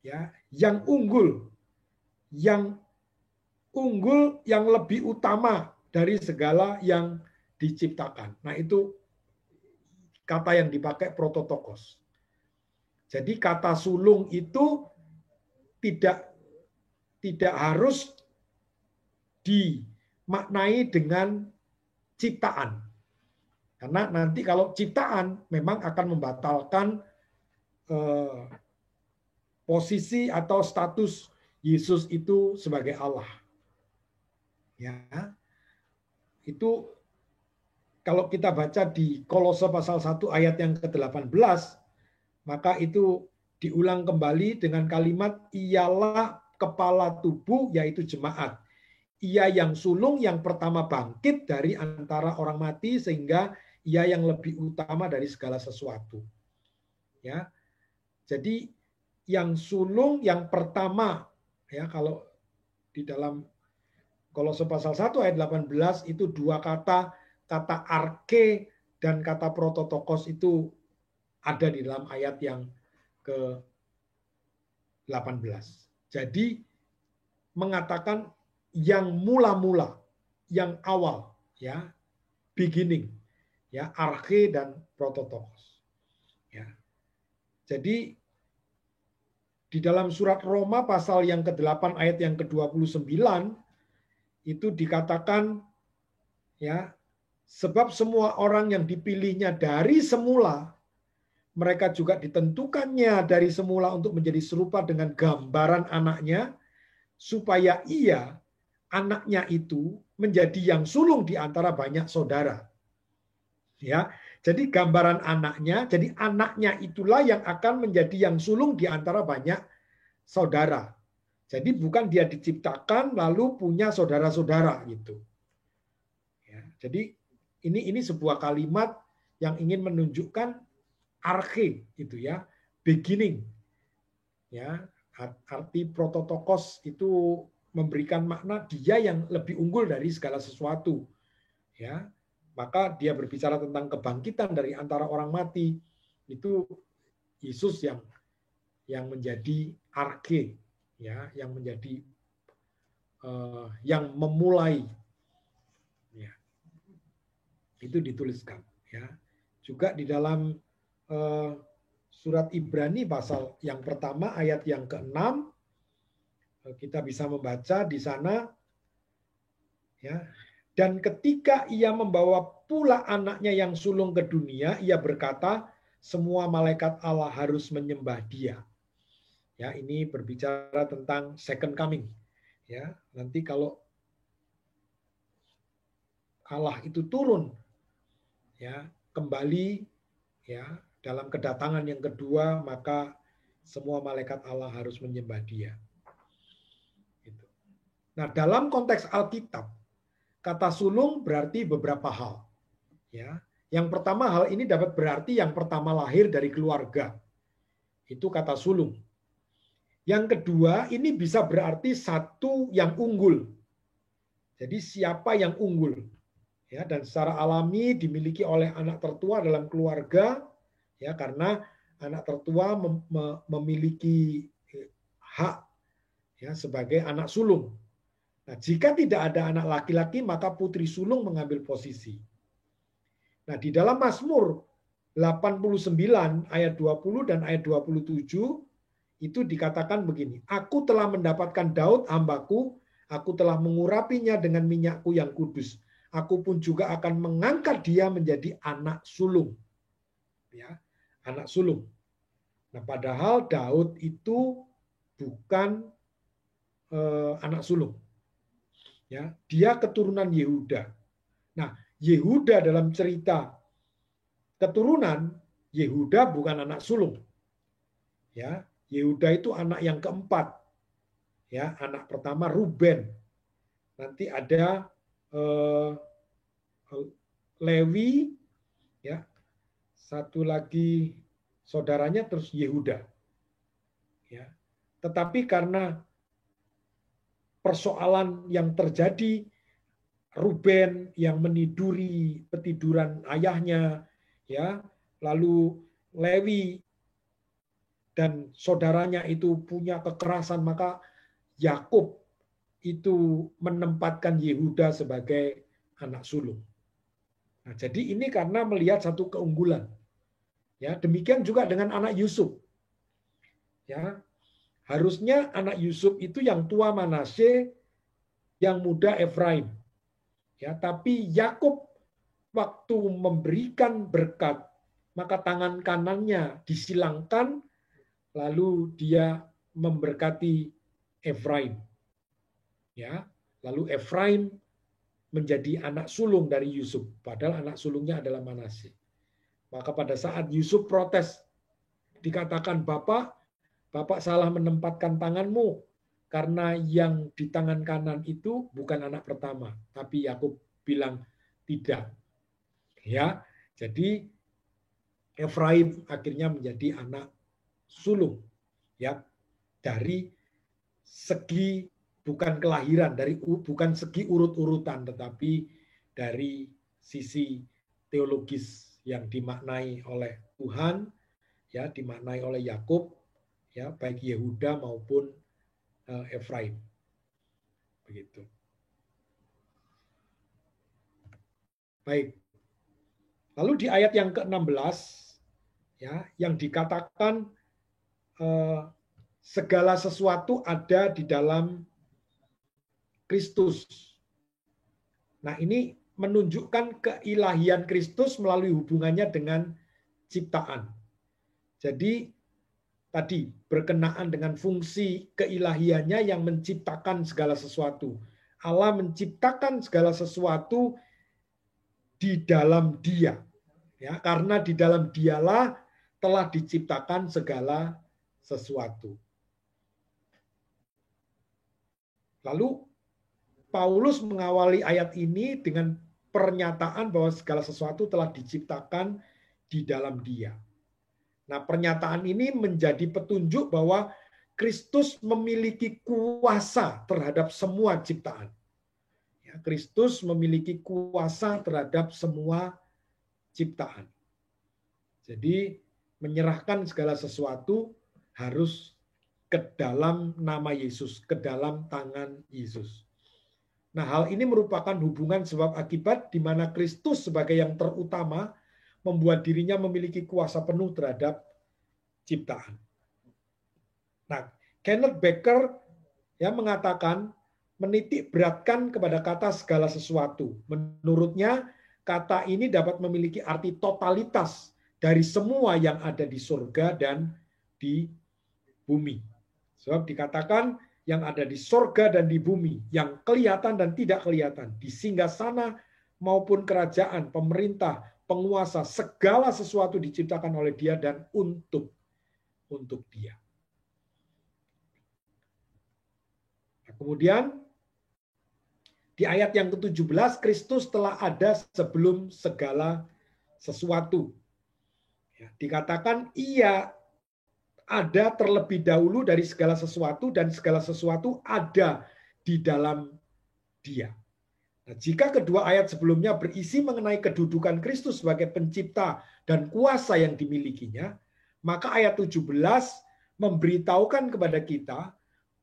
Ya, yang unggul. Yang unggul yang lebih utama dari segala yang diciptakan. Nah, itu kata yang dipakai prototokos. Jadi kata sulung itu tidak harus dimaknai dengan ciptaan. Karena nanti kalau ciptaan memang akan membatalkan posisi atau status Yesus itu sebagai Allah. Ya. Itu kalau kita baca di Kolose pasal 1 ayat yang ke-18, maka itu diulang kembali dengan kalimat ialah kepala tubuh yaitu jemaat. Ia yang sulung yang pertama bangkit dari antara orang mati sehingga ia yang lebih utama dari segala sesuatu. Ya. Jadi yang sulung yang pertama ya kalau di dalam Kolose pasal 1 ayat 18 itu dua kata arke dan kata prototokos itu ada di dalam ayat yang ke-18. Jadi mengatakan yang mula-mula, yang awal, ya, beginning, ya, arke dan prototokos. Ya. Jadi di dalam surat Roma pasal yang ke-8 ayat yang ke-29 itu dikatakan ya sebab semua orang yang dipilihnya dari semula mereka juga ditentukannya dari semula untuk menjadi serupa dengan gambaran anaknya, supaya ia, anaknya itu, menjadi yang sulung di antara banyak saudara. Ya, jadi gambaran anaknya, jadi anaknya itulah yang akan menjadi yang sulung di antara banyak saudara. Jadi bukan dia diciptakan lalu punya saudara-saudara gitu. Ya, jadi ini sebuah kalimat yang ingin menunjukkan arche itu ya, beginning. Ya, arti prototokos itu memberikan makna dia yang lebih unggul dari segala sesuatu. Ya, maka dia berbicara tentang kebangkitan dari antara orang mati. Itu Yesus yang menjadi arche, ya, yang menjadi yang memulai. Ya, itu dituliskan. Ya, juga di dalam surat Ibrani pasal yang pertama ayat yang ke-6 kita bisa membaca di sana, ya. Dan ketika ia membawa pula anaknya yang sulung ke dunia, ia berkata, semua malaikat Allah harus menyembah dia. Ya, ini berbicara tentang second coming. Ya, nanti kalau Allah itu turun, ya, kembali, ya, dalam kedatangan yang kedua, maka semua malaikat Allah harus menyembah dia. Gitu. Nah, dalam konteks Alkitab, kata sulung berarti beberapa hal. Ya, yang pertama, hal ini dapat berarti yang pertama lahir dari keluarga. Itu kata sulung. Yang kedua, ini bisa berarti satu yang unggul. Jadi siapa yang unggul? Ya, dan secara alami dimiliki oleh anak tertua dalam keluarga, ya, karena anak tertua memiliki hak, ya, sebagai anak sulung. Nah, jika tidak ada anak laki-laki, maka putri sulung mengambil posisi. Nah, di dalam Mazmur 89 ayat 20 dan ayat 27 itu dikatakan begini, aku telah mendapatkan Daud hambaku, aku telah mengurapinya dengan minyakku yang kudus. Aku pun juga akan mengangkat dia menjadi anak sulung. Ya, anak sulung. Nah, padahal Daud itu bukan anak sulung. Ya, dia keturunan Yehuda. Nah, Yehuda dalam cerita keturunan, Yehuda bukan anak sulung. Ya, Yehuda itu anak yang keempat. Ya, anak pertama Ruben. Nanti ada Lewi, ya, satu lagi saudaranya, terus Yehuda. Ya, tetapi karena persoalan yang terjadi, Ruben yang meniduri petiduran ayahnya, ya, lalu Lewi dan saudaranya itu punya kekerasan, maka Yakub itu menempatkan Yehuda sebagai anak sulung. Nah, jadi ini karena melihat satu keunggulan. Ya, demikian juga dengan anak Yusuf. Ya, harusnya anak Yusuf itu yang tua Manasye, yang muda Efraim. Ya, tapi Yakub waktu memberikan berkat, maka tangan kanannya disilangkan, lalu dia memberkati Efraim. Ya, lalu Efraim menjadi anak sulung dari Yusuf, padahal anak sulungnya adalah Manasye. Maka pada saat Yusuf protes, dikatakan, Bapak salah menempatkan tanganmu, karena yang di tangan kanan itu bukan anak pertama. Tapi Yakub bilang tidak. Ya, jadi Efraim akhirnya menjadi anak sulung, ya, dari segi bukan kelahiran, bukan segi urut-urutan, tetapi dari sisi teologis yang dimaknai oleh Tuhan, ya, dimaknai oleh Yakub, ya, baik Yehuda maupun Efraim. Begitu. Baik. Lalu di ayat yang ke-16, ya, yang dikatakan segala sesuatu ada di dalam Kristus. Nah, ini menunjukkan keilahian Kristus melalui hubungannya dengan ciptaan. Jadi tadi berkenaan dengan fungsi keilahiannya yang menciptakan segala sesuatu. Allah menciptakan segala sesuatu di dalam Dia. Ya, karena di dalam Dialah telah diciptakan segala sesuatu. Lalu Paulus mengawali ayat ini dengan pernyataan bahwa segala sesuatu telah diciptakan di dalam Dia. Nah, pernyataan ini menjadi petunjuk bahwa Kristus memiliki kuasa terhadap semua ciptaan. Ya, Kristus memiliki kuasa terhadap semua ciptaan. Jadi menyerahkan segala sesuatu harus ke dalam nama Yesus, ke dalam tangan Yesus. Nah, hal ini merupakan hubungan sebab akibat di mana Kristus sebagai yang terutama membuat dirinya memiliki kuasa penuh terhadap ciptaan. Nah, Kenneth Baker mengatakan menitik beratkan kepada kata segala sesuatu. Menurutnya, kata ini dapat memiliki arti totalitas dari semua yang ada di surga dan di bumi. Sebab dikatakan yang ada di surga dan di bumi, yang kelihatan dan tidak kelihatan, di singgasana maupun kerajaan, pemerintah, penguasa, segala sesuatu diciptakan oleh Dia dan untuk Dia. Nah, kemudian di ayat yang ke-17, Kristus telah ada sebelum segala sesuatu. Ya, dikatakan Ia ada terlebih dahulu dari segala sesuatu dan segala sesuatu ada di dalam Dia. Nah, jika kedua ayat sebelumnya berisi mengenai kedudukan Kristus sebagai pencipta dan kuasa yang dimilikinya, maka ayat 17 memberitahukan kepada kita,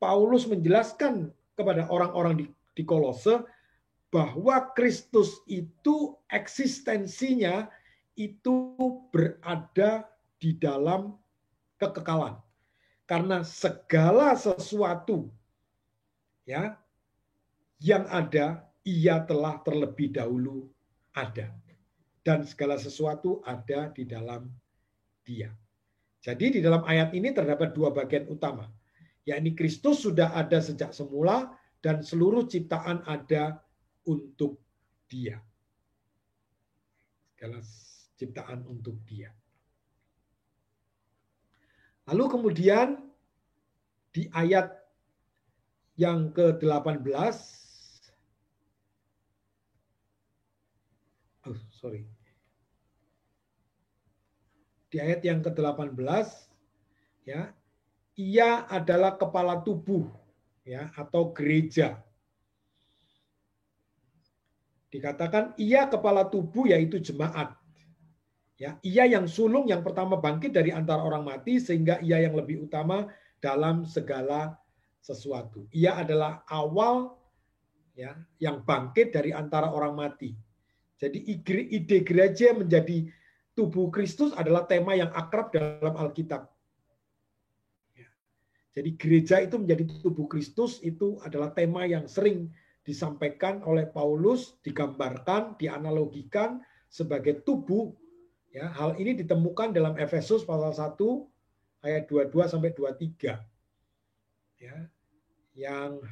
Paulus menjelaskan kepada orang-orang di Kolose bahwa Kristus itu eksistensinya itu berada di dalam kekekalan. Karena segala sesuatu yang ada, Ia telah terlebih dahulu ada. Dan segala sesuatu ada di dalam Dia. Jadi di dalam ayat ini terdapat dua bagian utama, yakni Kristus sudah ada sejak semula dan seluruh ciptaan ada untuk Dia. Segala ciptaan untuk Dia. Lalu kemudian di ayat yang ke-18, di ayat yang ke-18, Ia adalah kepala tubuh, atau gereja. Dikatakan Ia kepala tubuh, yaitu jemaat. Ia yang sulung yang pertama bangkit dari antara orang mati, sehingga Ia yang lebih utama dalam segala sesuatu. Ia adalah awal yang bangkit dari antara orang mati. Jadi ide gereja menjadi tubuh Kristus adalah tema yang akrab dalam Alkitab. Jadi gereja itu menjadi tubuh Kristus itu adalah tema yang sering disampaikan oleh Paulus, digambarkan, dianalogikan sebagai tubuh. Hal ini ditemukan dalam Efesus pasal 1 ayat 22 sampai 23. Yang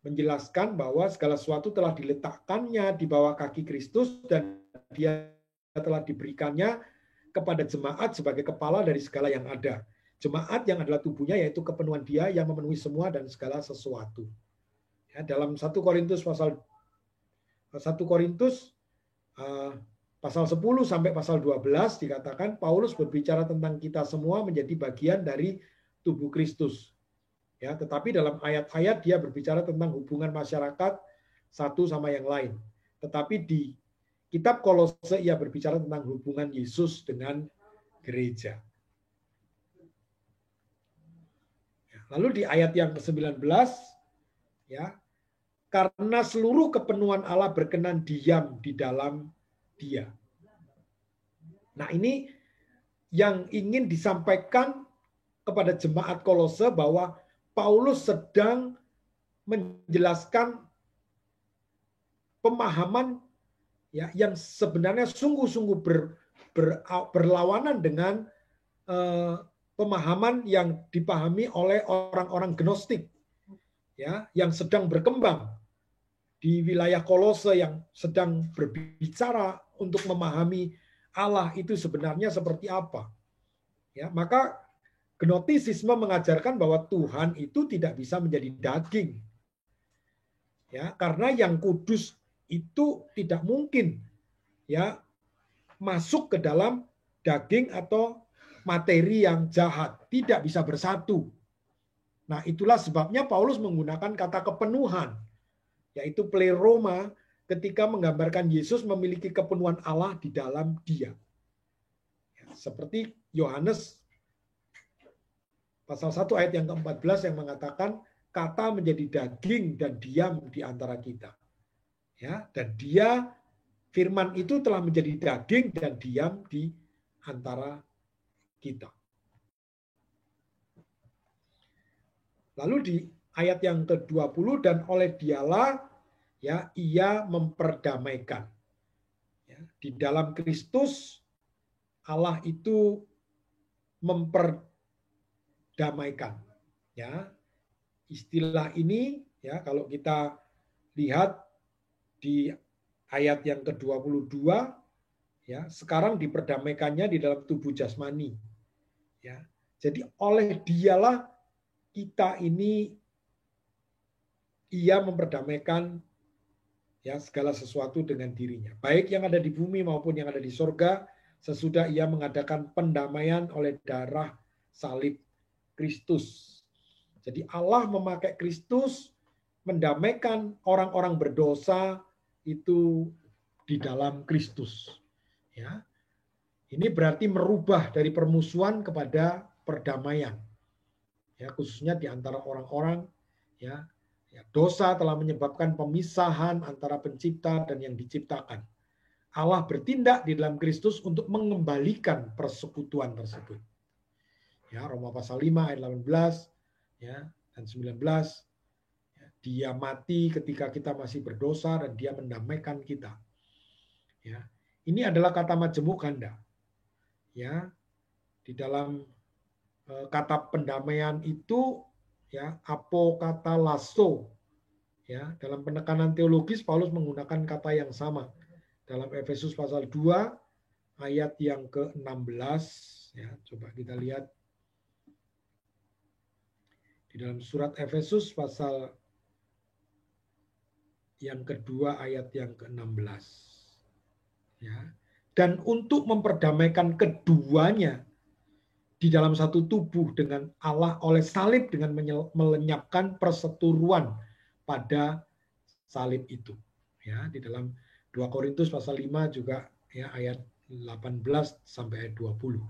menjelaskan bahwa segala sesuatu telah diletakkannya di bawah kaki Kristus dan Dia telah diberikannya kepada jemaat sebagai kepala dari segala yang ada. Jemaat yang adalah tubuhnya yaitu kepenuhan Dia yang memenuhi semua dan segala sesuatu. Dalam 1 Korintus pasal 10 sampai pasal 12 dikatakan Paulus berbicara tentang kita semua menjadi bagian dari tubuh Kristus. Tetapi dalam ayat-ayat dia berbicara tentang hubungan masyarakat satu sama yang lain. Tetapi di kitab Kolose ia berbicara tentang hubungan Yesus dengan gereja. Lalu di ayat yang ke-19, karena seluruh kepenuhan Allah berkenan diam di dalam Dia. Nah, ini yang ingin disampaikan kepada jemaat Kolose bahwa Paulus sedang menjelaskan pemahaman yang sebenarnya sungguh-sungguh berlawanan dengan pemahaman yang dipahami oleh orang-orang Gnostik, ya, yang sedang berkembang di wilayah Kolose, yang sedang berbicara untuk memahami Allah itu sebenarnya seperti apa. Ya, maka Gnostisisme mengajarkan bahwa Tuhan itu tidak bisa menjadi daging. Ya, karena yang kudus itu tidak mungkin ya masuk ke dalam daging atau materi yang jahat, tidak bisa bersatu. Nah, itulah sebabnya Paulus menggunakan kata kepenuhan, yaitu pleroma, ketika menggambarkan Yesus memiliki kepenuhan Allah di dalam Dia. Ya, seperti Yohanes pasal 1 ayat yang ke-14 yang mengatakan kata menjadi daging dan diam di antara kita. Ya, dan Dia, firman itu telah menjadi daging dan diam di antara kita. Lalu di ayat yang ke-20, dan oleh Dialah ya ia memperdamaikan. Ya, di dalam Kristus Allah itu memperdamaikan. Ya, istilah ini ya kalau kita lihat di ayat yang ke-22 ya, sekarang diperdamaikannya di dalam tubuh jasmani. Ya. Jadi oleh Dialah kita ini ia memperdamaikan ya segala sesuatu dengan dirinya, baik yang ada di bumi maupun yang ada di sorga, sesudah ia mengadakan pendamaian oleh darah salib Kristus. Jadi Allah memakai Kristus mendamaikan orang-orang berdosa itu di dalam Kristus. Ya, ini berarti merubah dari permusuhan kepada perdamaian. Ya, khususnya di antara orang-orang ya, dosa telah menyebabkan pemisahan antara pencipta dan yang diciptakan. Allah bertindak di dalam Kristus untuk mengembalikan persekutuan tersebut. Ya, Roma pasal 5 ayat 18 ya dan 19. Ya, dia mati ketika kita masih berdosa dan dia mendamaikan kita. Ya, ini adalah kata majemuk ganda. Ya, di dalam kata pendamaian itu ya apokatalasso. Ya, dalam penekanan teologis Paulus menggunakan kata yang sama dalam Efesus pasal 2 ayat yang ke-16 ya, coba kita lihat di dalam surat Efesus pasal yang kedua ayat yang ke-16. Ya. Dan untuk memperdamaikan keduanya di dalam satu tubuh dengan Allah oleh salib dengan melenyapkan perseteruan pada salib itu. Ya, di dalam 2 Korintus pasal 5 juga ya ayat 18 sampai ayat 20.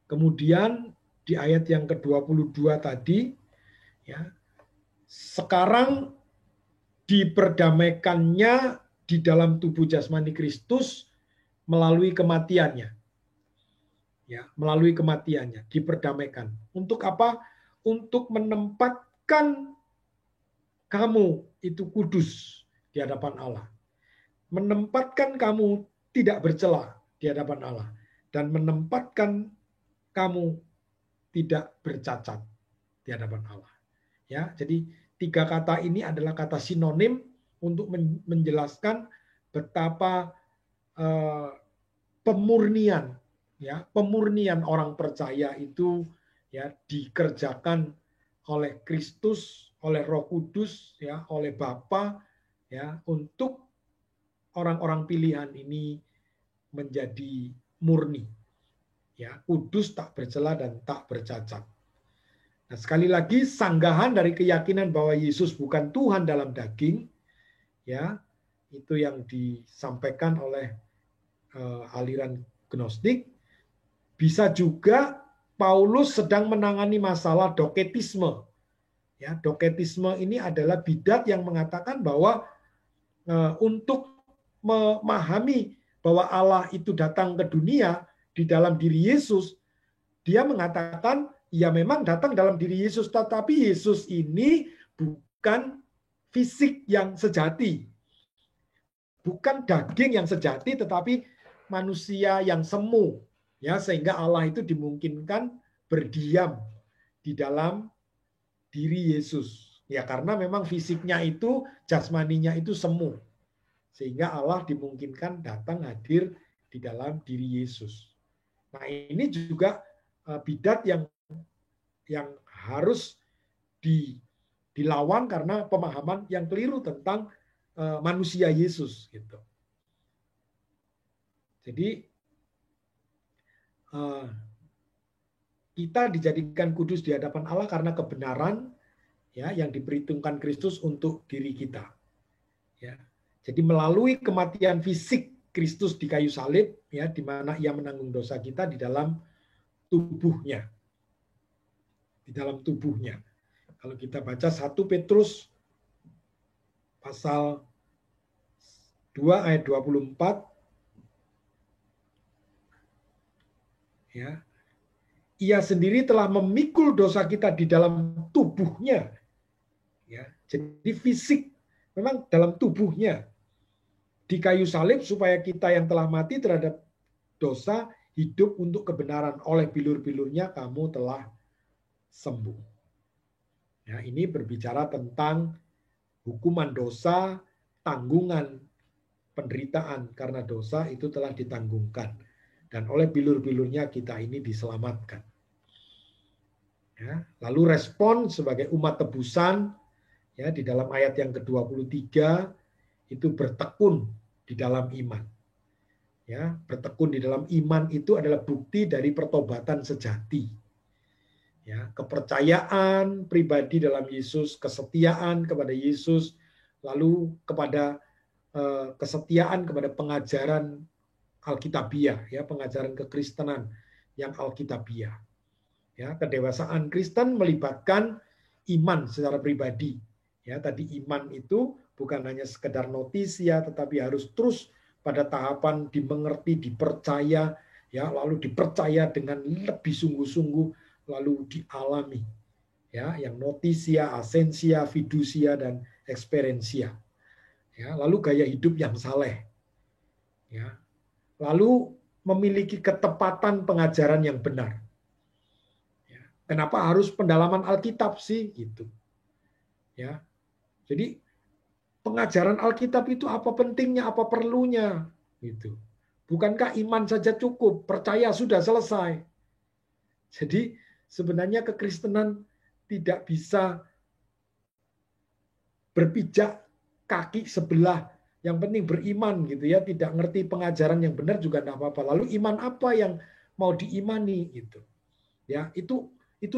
Kemudian di ayat yang ke-22 tadi ya, sekarang diperdamaikannya di dalam tubuh jasmani Kristus melalui kematiannya. Ya, melalui kematiannya diperdamaikan. Untuk apa? Untuk menempatkan kamu itu kudus di hadapan Allah. Menempatkan kamu tidak bercela di hadapan Allah dan menempatkan kamu tidak bercacat di hadapan Allah. Ya, jadi 3 kata ini adalah kata sinonim untuk menjelaskan betapa pemurnian ya, pemurnian orang percaya itu ya dikerjakan oleh Kristus, oleh Roh Kudus ya, oleh Bapa ya, untuk orang-orang pilihan ini menjadi murni. Ya, kudus, tak bercela dan tak bercacat. Nah, sekali lagi sanggahan dari keyakinan bahwa Yesus bukan Tuhan dalam daging, ya itu yang disampaikan oleh aliran Gnostik. Bisa juga Paulus sedang menangani masalah doketisme. Ya, doketisme ini adalah bidat yang mengatakan bahwa untuk memahami bahwa Allah itu datang ke dunia di dalam diri Yesus, dia mengatakan ya memang datang dalam diri Yesus, tetapi Yesus ini bukan fisik yang sejati. Bukan daging yang sejati, tetapi manusia yang semu. Ya, sehingga Allah itu dimungkinkan berdiam di dalam diri Yesus. Ya, karena memang fisiknya itu, jasmaninya itu semu. Sehingga Allah dimungkinkan datang hadir di dalam diri Yesus. Nah, ini juga bidat yang harus dilawan karena pemahaman yang keliru tentang manusia Yesus gitu. Jadi kita dijadikan kudus di hadapan Allah karena kebenaran ya yang diperhitungkan Kristus untuk diri kita. Ya. Jadi melalui kematian fisik Kristus di kayu salib ya di mana ia menanggung dosa kita di dalam tubuhnya. Di dalam tubuhnya. Kalau kita baca 1 Petrus pasal 2 ayat 24 ya. Ia sendiri telah memikul dosa kita di dalam tubuhnya. Ya, jadi fisik memang dalam tubuhnya di kayu salib supaya kita yang telah mati terhadap dosa hidup untuk kebenaran. Oleh bilur-bilurnya kamu telah sembuh. Ya, ini berbicara tentang hukuman dosa, tanggungan penderitaan karena dosa itu telah ditanggungkan. Dan oleh bilur-bilurnya kita ini diselamatkan. Ya, lalu respon sebagai umat tebusan ya di dalam ayat yang ke-23 itu bertekun di dalam iman. Ya, bertekun di dalam iman itu adalah bukti dari pertobatan sejati. Ya, kepercayaan pribadi dalam Yesus, kesetiaan kepada Yesus, lalu kepada kesetiaan kepada pengajaran Alkitabiah, ya, pengajaran kekristenan yang Alkitabiah. Ya, kedewasaan Kristen melibatkan iman secara pribadi. Ya, tadi iman itu bukan hanya sekedar notisia, tetapi harus terus pada tahapan dimengerti, dipercaya, ya, lalu dipercaya dengan lebih sungguh-sungguh, lalu dialami. Ya, yang notisia, asensia, fidusia, dan experiensia. Ya, lalu gaya hidup yang saleh. Ya, lalu memiliki ketepatan pengajaran yang benar. Ya, kenapa harus pendalaman Alkitab sih gitu? Ya, jadi pengajaran Alkitab itu apa pentingnya, apa perlunya, gitu. Bukankah iman saja cukup, percaya sudah selesai? Jadi sebenarnya kekristenan tidak bisa berpijak kaki sebelah. Yang penting beriman gitu ya, tidak ngerti pengajaran yang benar juga enggak apa-apa. Lalu iman apa yang mau diimani gitu. Ya, itu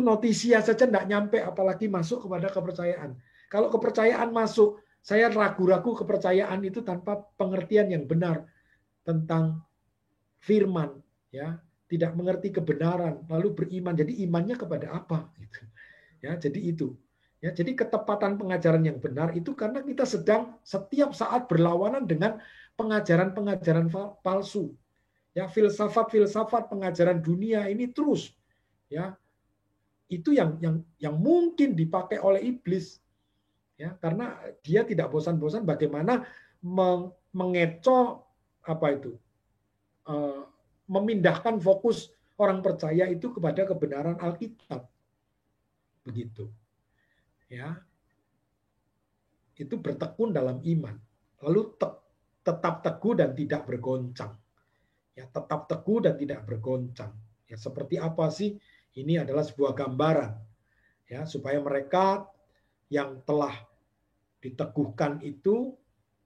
notisia saja enggak nyampe apalagi masuk kepada kepercayaan. Kalau kepercayaan masuk, saya ragu-ragu kepercayaan itu tanpa pengertian yang benar tentang firman, ya, tidak mengerti kebenaran, lalu beriman. Jadi imannya kepada apa? Gitu. Ya, jadi itu. Ya, jadi ketepatan pengajaran yang benar itu karena kita sedang setiap saat berlawanan dengan pengajaran-pengajaran palsu. Ya, filsafat-filsafat pengajaran dunia ini terus, ya, itu yang mungkin dipakai oleh iblis. Ya, karena dia tidak bosan-bosan bagaimana mengecoh memindahkan fokus orang percaya itu kepada kebenaran Alkitab. Begitu. Ya. Itu bertekun dalam iman. Lalu tetap teguh dan tidak bergoncang. Ya, tetap teguh dan tidak bergoncang. Ya, seperti apa sih? Ini adalah sebuah gambaran. Ya, supaya mereka yang telah diteguhkan itu,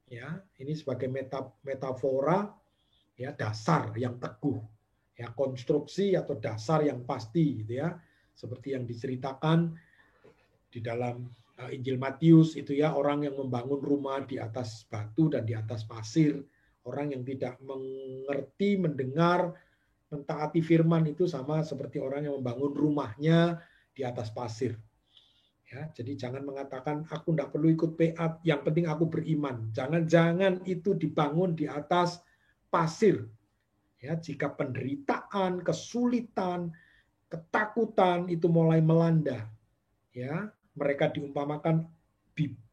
ya, ini sebagai metafora, ya, dasar yang teguh, ya, konstruksi atau dasar yang pasti, gitu ya, seperti yang diceritakan di dalam Injil Matius itu ya, orang yang membangun rumah di atas batu dan di atas pasir, orang yang tidak mengerti, mendengar, mentaati firman itu sama seperti orang yang membangun rumahnya di atas pasir. Ya, jadi jangan mengatakan aku tidak perlu ikut PA, yang penting aku beriman. Jangan-jangan itu dibangun di atas pasir. Ya, jika penderitaan, kesulitan, ketakutan itu mulai melanda, ya, mereka diumpamakan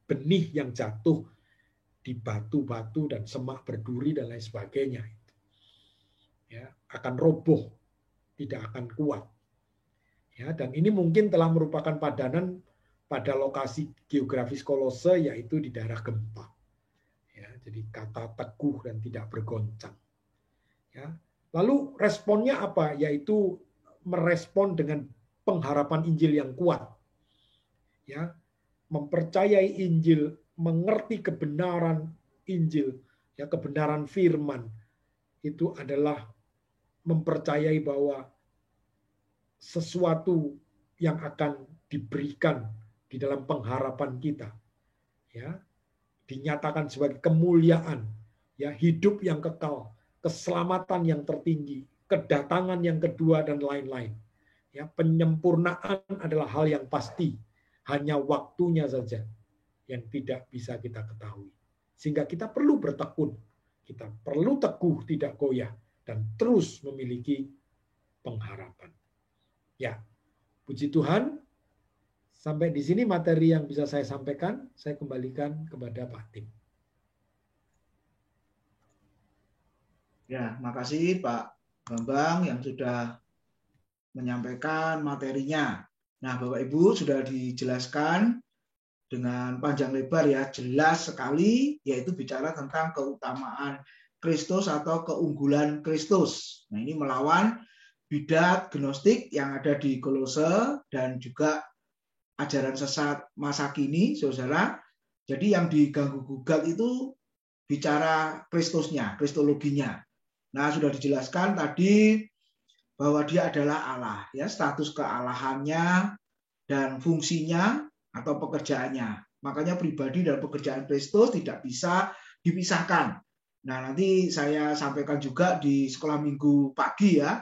benih yang jatuh di batu-batu dan semak berduri dan lain sebagainya. Ya, akan roboh. tidak akan kuat. Ya, dan ini mungkin telah merupakan padanan pada lokasi geografis Kolose, yaitu di daerah gempa. Ya, jadi kata teguh dan tidak bergoncang. Ya. Lalu responnya apa? Yaitu merespon dengan pengharapan Injil yang kuat. Ya, mempercayai Injil, mengerti kebenaran Injil, ya, kebenaran firman, itu adalah mempercayai bahwa sesuatu yang akan diberikan di dalam pengharapan kita, ya, dinyatakan sebagai kemuliaan, ya, hidup yang kekal, keselamatan yang tertinggi, kedatangan yang kedua, dan lain-lain. Ya, penyempurnaan adalah hal yang pasti, hanya waktunya saja yang tidak bisa kita ketahui. Sehingga kita perlu bertekun, kita perlu teguh, tidak goyah, dan terus memiliki pengharapan. Ya, puji Tuhan. Sampai di sini materi yang bisa saya sampaikan. Saya kembalikan kepada Pak Tim. Ya, makasih Pak Bambang yang sudah menyampaikan materinya. Nah, Bapak Ibu sudah dijelaskan dengan panjang lebar ya, jelas sekali, yaitu bicara tentang keutamaan Kristus atau keunggulan Kristus. Nah, ini melawan bidat gnostik yang ada di Kolose dan juga ajaran sesat masa kini, saudara. Jadi yang diganggu-gugat itu bicara Kristusnya, kristologinya. Nah, sudah dijelaskan tadi bahwa dia adalah Allah, ya, status kealahannya dan fungsinya atau pekerjaannya. Makanya pribadi dan pekerjaan Kristus tidak bisa dipisahkan. Nah, nanti saya sampaikan juga di sekolah minggu pagi ya,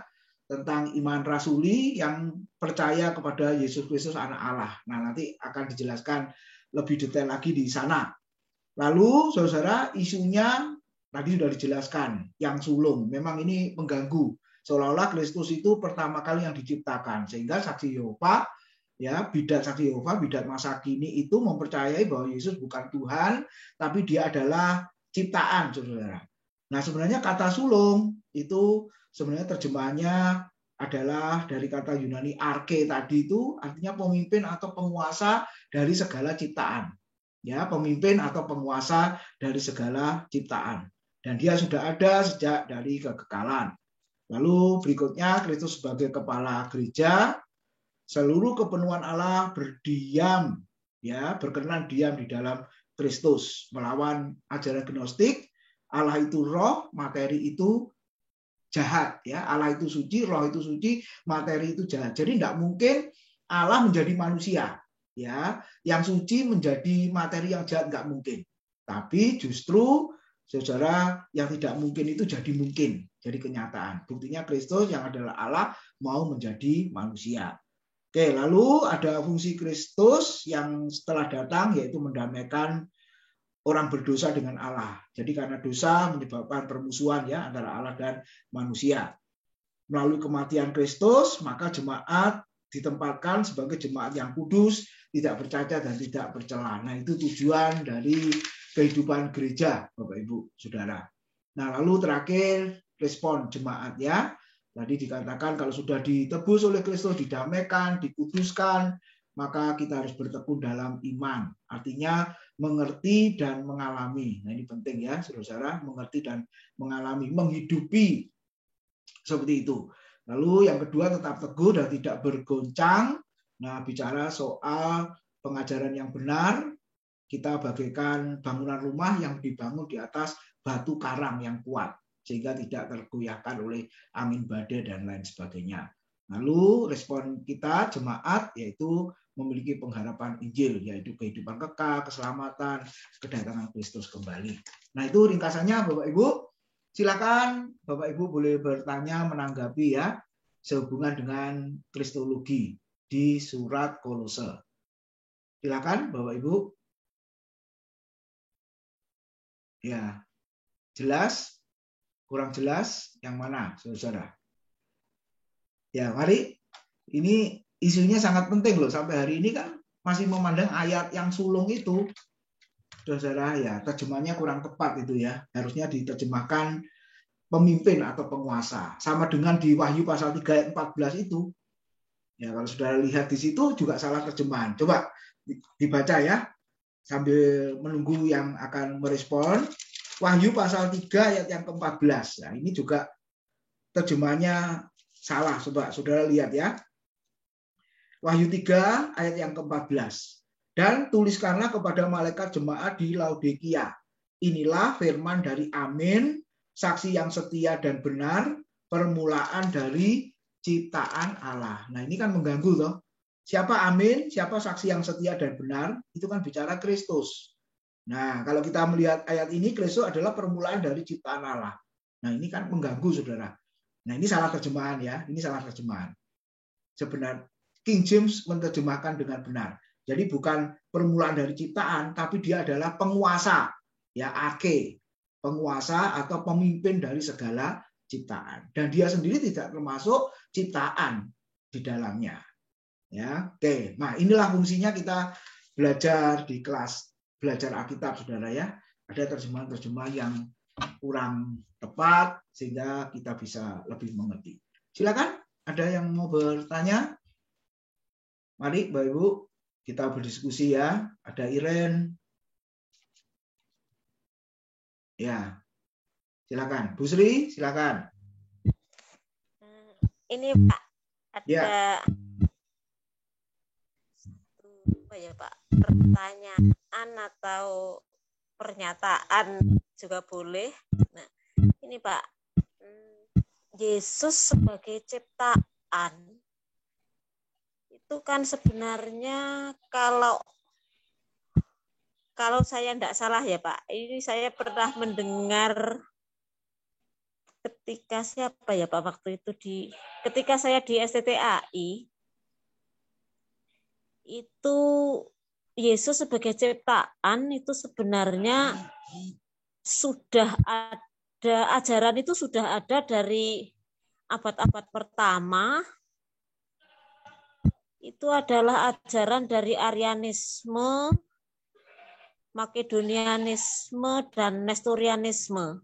tentang iman rasuli yang percaya kepada Yesus Kristus anak Allah. Nah, nanti akan dijelaskan lebih detail lagi di sana. Lalu, saudara, isunya tadi sudah dijelaskan, yang sulung. Memang ini mengganggu. Seolah-olah Kristus itu pertama kali yang diciptakan. Sehingga saksi Yehova, ya, bidat saksi Yehova, bidat masa kini itu mempercayai bahwa Yesus bukan Tuhan, tapi dia adalah ciptaan, saudara. Nah, sebenarnya kata sulung itu sebenarnya terjemahannya adalah dari kata Yunani arke tadi, itu artinya pemimpin atau penguasa dari segala ciptaan. Ya, pemimpin atau penguasa dari segala ciptaan. Dan dia sudah ada sejak dari kekekalan. Lalu berikutnya Kristus sebagai kepala gereja, seluruh kepenuhan Allah berdiam, ya, berkenan diam di dalam Kristus, melawan ajaran gnostik. Allah itu roh, materi itu jahat, ya. Allah itu suci, roh itu suci, materi itu jahat. Jadi tidak mungkin Allah menjadi manusia, ya, yang suci menjadi materi yang jahat, nggak mungkin. Tapi justru, saudara, yang tidak mungkin itu jadi mungkin, jadi kenyataan. Buktinya Kristus yang adalah Allah mau menjadi manusia. Oke, lalu ada fungsi Kristus yang setelah datang, yaitu mendamaikan orang berdosa dengan Allah. Jadi karena dosa menyebabkan permusuhan, ya, antara Allah dan manusia. Melalui kematian Kristus, maka jemaat ditempatkan sebagai jemaat yang kudus, tidak bercacat dan tidak bercela. Nah, itu tujuan dari kehidupan gereja, Bapak Ibu, Saudara. Nah, lalu terakhir respon jemaat, ya. Tadi dikatakan kalau sudah ditebus oleh Kristus, didamaikan, dikuduskan, maka kita harus bertekun dalam iman. Artinya mengerti dan mengalami. Nah, ini penting ya, saudara, mengerti dan mengalami, menghidupi seperti itu. Lalu yang kedua, tetap teguh dan tidak bergoncang. Nah, bicara soal pengajaran yang benar, kita bagaikan bangunan rumah yang dibangun di atas batu karang yang kuat, sehingga tidak tergoyahkan oleh angin badai dan lain sebagainya. Lalu respon kita jemaat yaitu memiliki pengharapan Injil, yaitu kehidupan kekal, keselamatan, kedatangan Kristus kembali. Nah, itu ringkasannya, Bapak Ibu. Silakan Bapak Ibu boleh bertanya, menanggapi, ya, sehubungan dengan kristologi di surat Kolose. Silakan Bapak Ibu. Ya, jelas? Kurang jelas? Yang mana, saudara? Ya, mari. Ini isunya sangat penting loh. Sampai hari ini kan masih memandang ayat yang sulung itu, saudara, ya, terjemahnya kurang tepat itu, ya. Harusnya diterjemahkan pemimpin atau penguasa. Sama dengan di Wahyu pasal 3 ayat 14 itu. Ya, kalau saudara lihat di situ juga salah terjemahan. Coba dibaca ya, sambil menunggu yang akan merespon. Wahyu pasal 3 ayat yang ke-14. Nah, ini juga terjemahannya salah. Coba saudara lihat ya. Wahyu 3 ayat yang ke-14. Dan tuliskanlah kepada malaikat jemaat di Laodikia. Inilah firman dari Amin, saksi yang setia dan benar, permulaan dari ciptaan Allah. Nah, ini kan mengganggu toh. Siapa Amin, siapa saksi yang setia dan benar, itu kan bicara Kristus. Nah, kalau kita melihat ayat ini, Kristus adalah permulaan dari ciptaan Allah. Nah, ini kan mengganggu, saudara. Nah, ini salah terjemahan ya, ini salah terjemahan. Sebenarnya King James menerjemahkan dengan benar. Jadi bukan permulaan dari ciptaan, tapi dia adalah penguasa, ya ake, penguasa atau pemimpin dari segala ciptaan. Dan dia sendiri tidak termasuk ciptaan di dalamnya. Ya, oke. Nah, inilah fungsinya kita belajar di kelas belajar Alkitab, saudara ya. Ada terjemahan-terjemahan yang kurang tepat sehingga kita bisa lebih mengerti. Silakan, ada yang mau bertanya? Mari, Bapak Ibu, kita berdiskusi ya. Ada Iren. Ya, silakan. Bu Sri, silakan. Ini Pak, ada ya. Apa ya Pak, pertanyaan atau pernyataan juga boleh. Nah, ini Pak, Yesus sebagai ciptaan itu kan sebenarnya kalau saya tidak salah ya Pak, ini saya pernah mendengar ketika siapa ya Pak waktu itu ketika saya di STTAI itu Yesus sebagai ciptaan itu sebenarnya sudah ada, ajaran itu sudah ada dari abad-abad pertama. Itu adalah ajaran dari Arianisme, Makedonianisme, dan Nestorianisme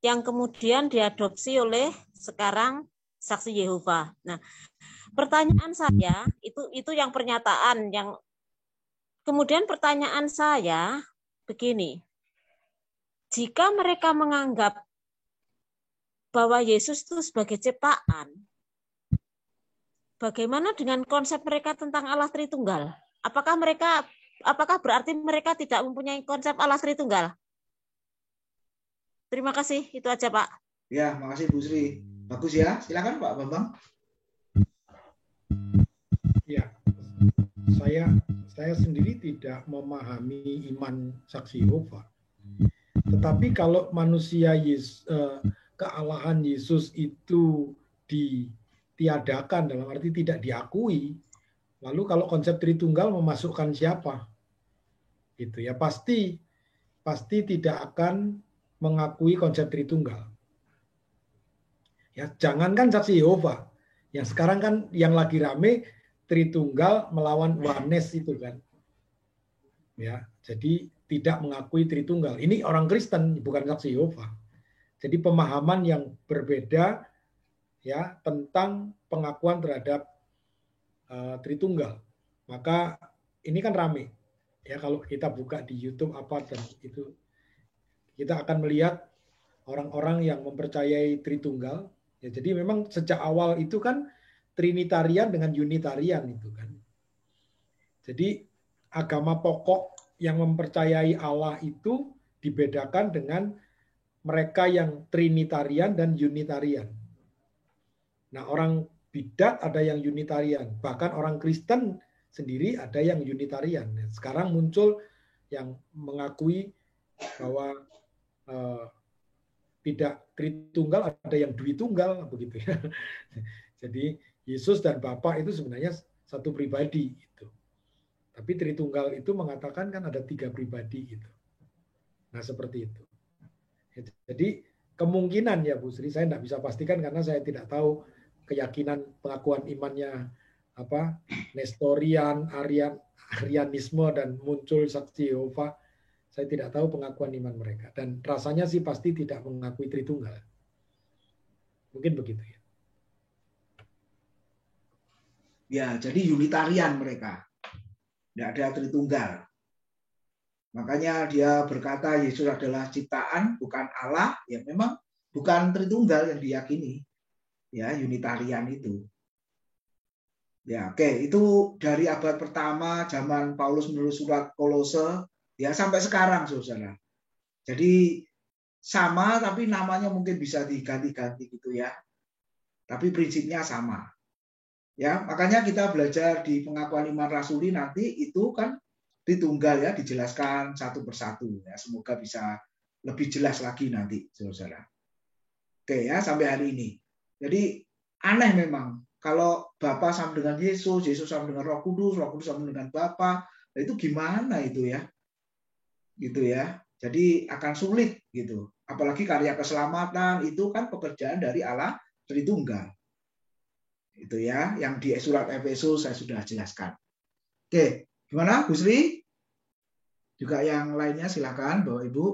yang kemudian diadopsi oleh sekarang Saksi Yehova. Nah, pertanyaan saya itu yang pernyataan yang kemudian pertanyaan saya begini. Jika mereka menganggap bahwa Yesus itu sebagai ciptaan, bagaimana dengan konsep mereka tentang Allah Tritunggal? Apakah berarti mereka tidak mempunyai konsep Allah Tritunggal? Terima kasih, itu aja Pak. Ya, makasih Bu Sri. Bagus ya, silakan Pak Bambang. Ya, saya sendiri tidak memahami iman Saksi Yehova. Tetapi kalau manusia kealahan Yesus itu ditiadakan, dalam arti tidak diakui, lalu kalau konsep Tritunggal memasukkan siapa? Gitu ya, pasti tidak akan mengakui konsep Tritunggal. Ya, jangankan Saksi Yehova, yang sekarang kan yang lagi rame Tritunggal melawan Oneness itu kan. Ya, jadi tidak mengakui Tritunggal. Ini orang Kristen, bukan Saksi Yehova. Jadi pemahaman yang berbeda ya tentang pengakuan terhadap Tritunggal. Maka ini kan rame. Ya, kalau kita buka di YouTube dan itu kita akan melihat orang-orang yang mempercayai Tritunggal. Ya, jadi memang sejak awal itu kan Trinitarian dengan Unitarian itu kan. Jadi agama pokok yang mempercayai Allah itu dibedakan dengan mereka yang Trinitarian dan Unitarian. Nah, orang Bidat ada yang Unitarian, bahkan orang Kristen sendiri ada yang Unitarian. Sekarang muncul yang mengakui bahwa tidak Tritunggal, ada yang Dwitunggal begitu ya. Jadi Yesus dan Bapa itu sebenarnya satu pribadi itu. Tapi Tritunggal itu mengatakan kan ada 3 pribadi gitu. Nah, seperti itu. Jadi kemungkinan ya Bu Sri, saya tidak bisa pastikan karena saya tidak tahu keyakinan pengakuan imannya apa Nestorian, Arianisme dan muncul Saksi Yehova. Saya tidak tahu pengakuan iman mereka dan rasanya sih pasti tidak mengakui Tritunggal. Mungkin begitu ya. Ya, jadi Unitarian mereka. Tidak ada Tritunggal. Makanya dia berkata Yesus adalah ciptaan, bukan Allah. Ya memang bukan Tritunggal yang diyakini. Ya, Unitarian itu. Ya, oke, itu dari abad pertama zaman Paulus menulis surat Kolose ya sampai sekarang, Saudara. Jadi sama tapi namanya mungkin bisa diganti-ganti gitu ya. Tapi prinsipnya sama. Ya, makanya kita belajar di pengakuan iman rasuli nanti itu kan Tritunggal ya, dijelaskan satu persatu ya. Semoga bisa lebih jelas lagi nanti, Saudara. Oke ya, sampai hari ini. Jadi aneh memang kalau Bapa sama dengan Yesus, Yesus sama dengan Roh Kudus sama dengan Bapa, nah itu gimana itu ya? Gitu ya. Jadi akan sulit gitu. Apalagi karya keselamatan itu kan pekerjaan dari Allah Tritunggal. Itu ya, yang di surat Efesus saya sudah jelaskan. Oke, gimana Bu Sri? Juga yang lainnya silakan Bapak Ibu.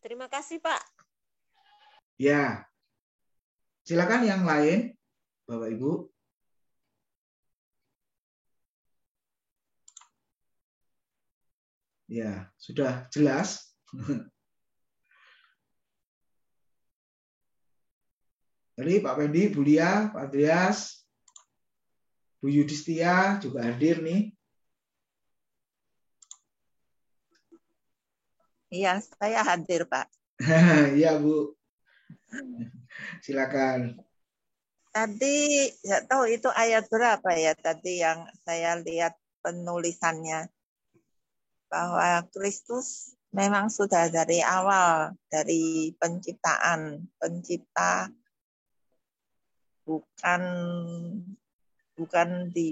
Terima kasih, Pak. Ya. Silakan yang lain Bapak Ibu. Ya, sudah jelas. Jadi Pak Pendi, Bu Lia, Pak Andreas, Bu Yudhistia juga hadir nih. Iya, saya hadir, Pak. Iya, Bu. Silakan. Tadi nggak tahu itu ayat berapa ya tadi yang saya lihat penulisannya. Bahwa Kristus memang sudah dari awal, dari penciptaan. Pencipta bukan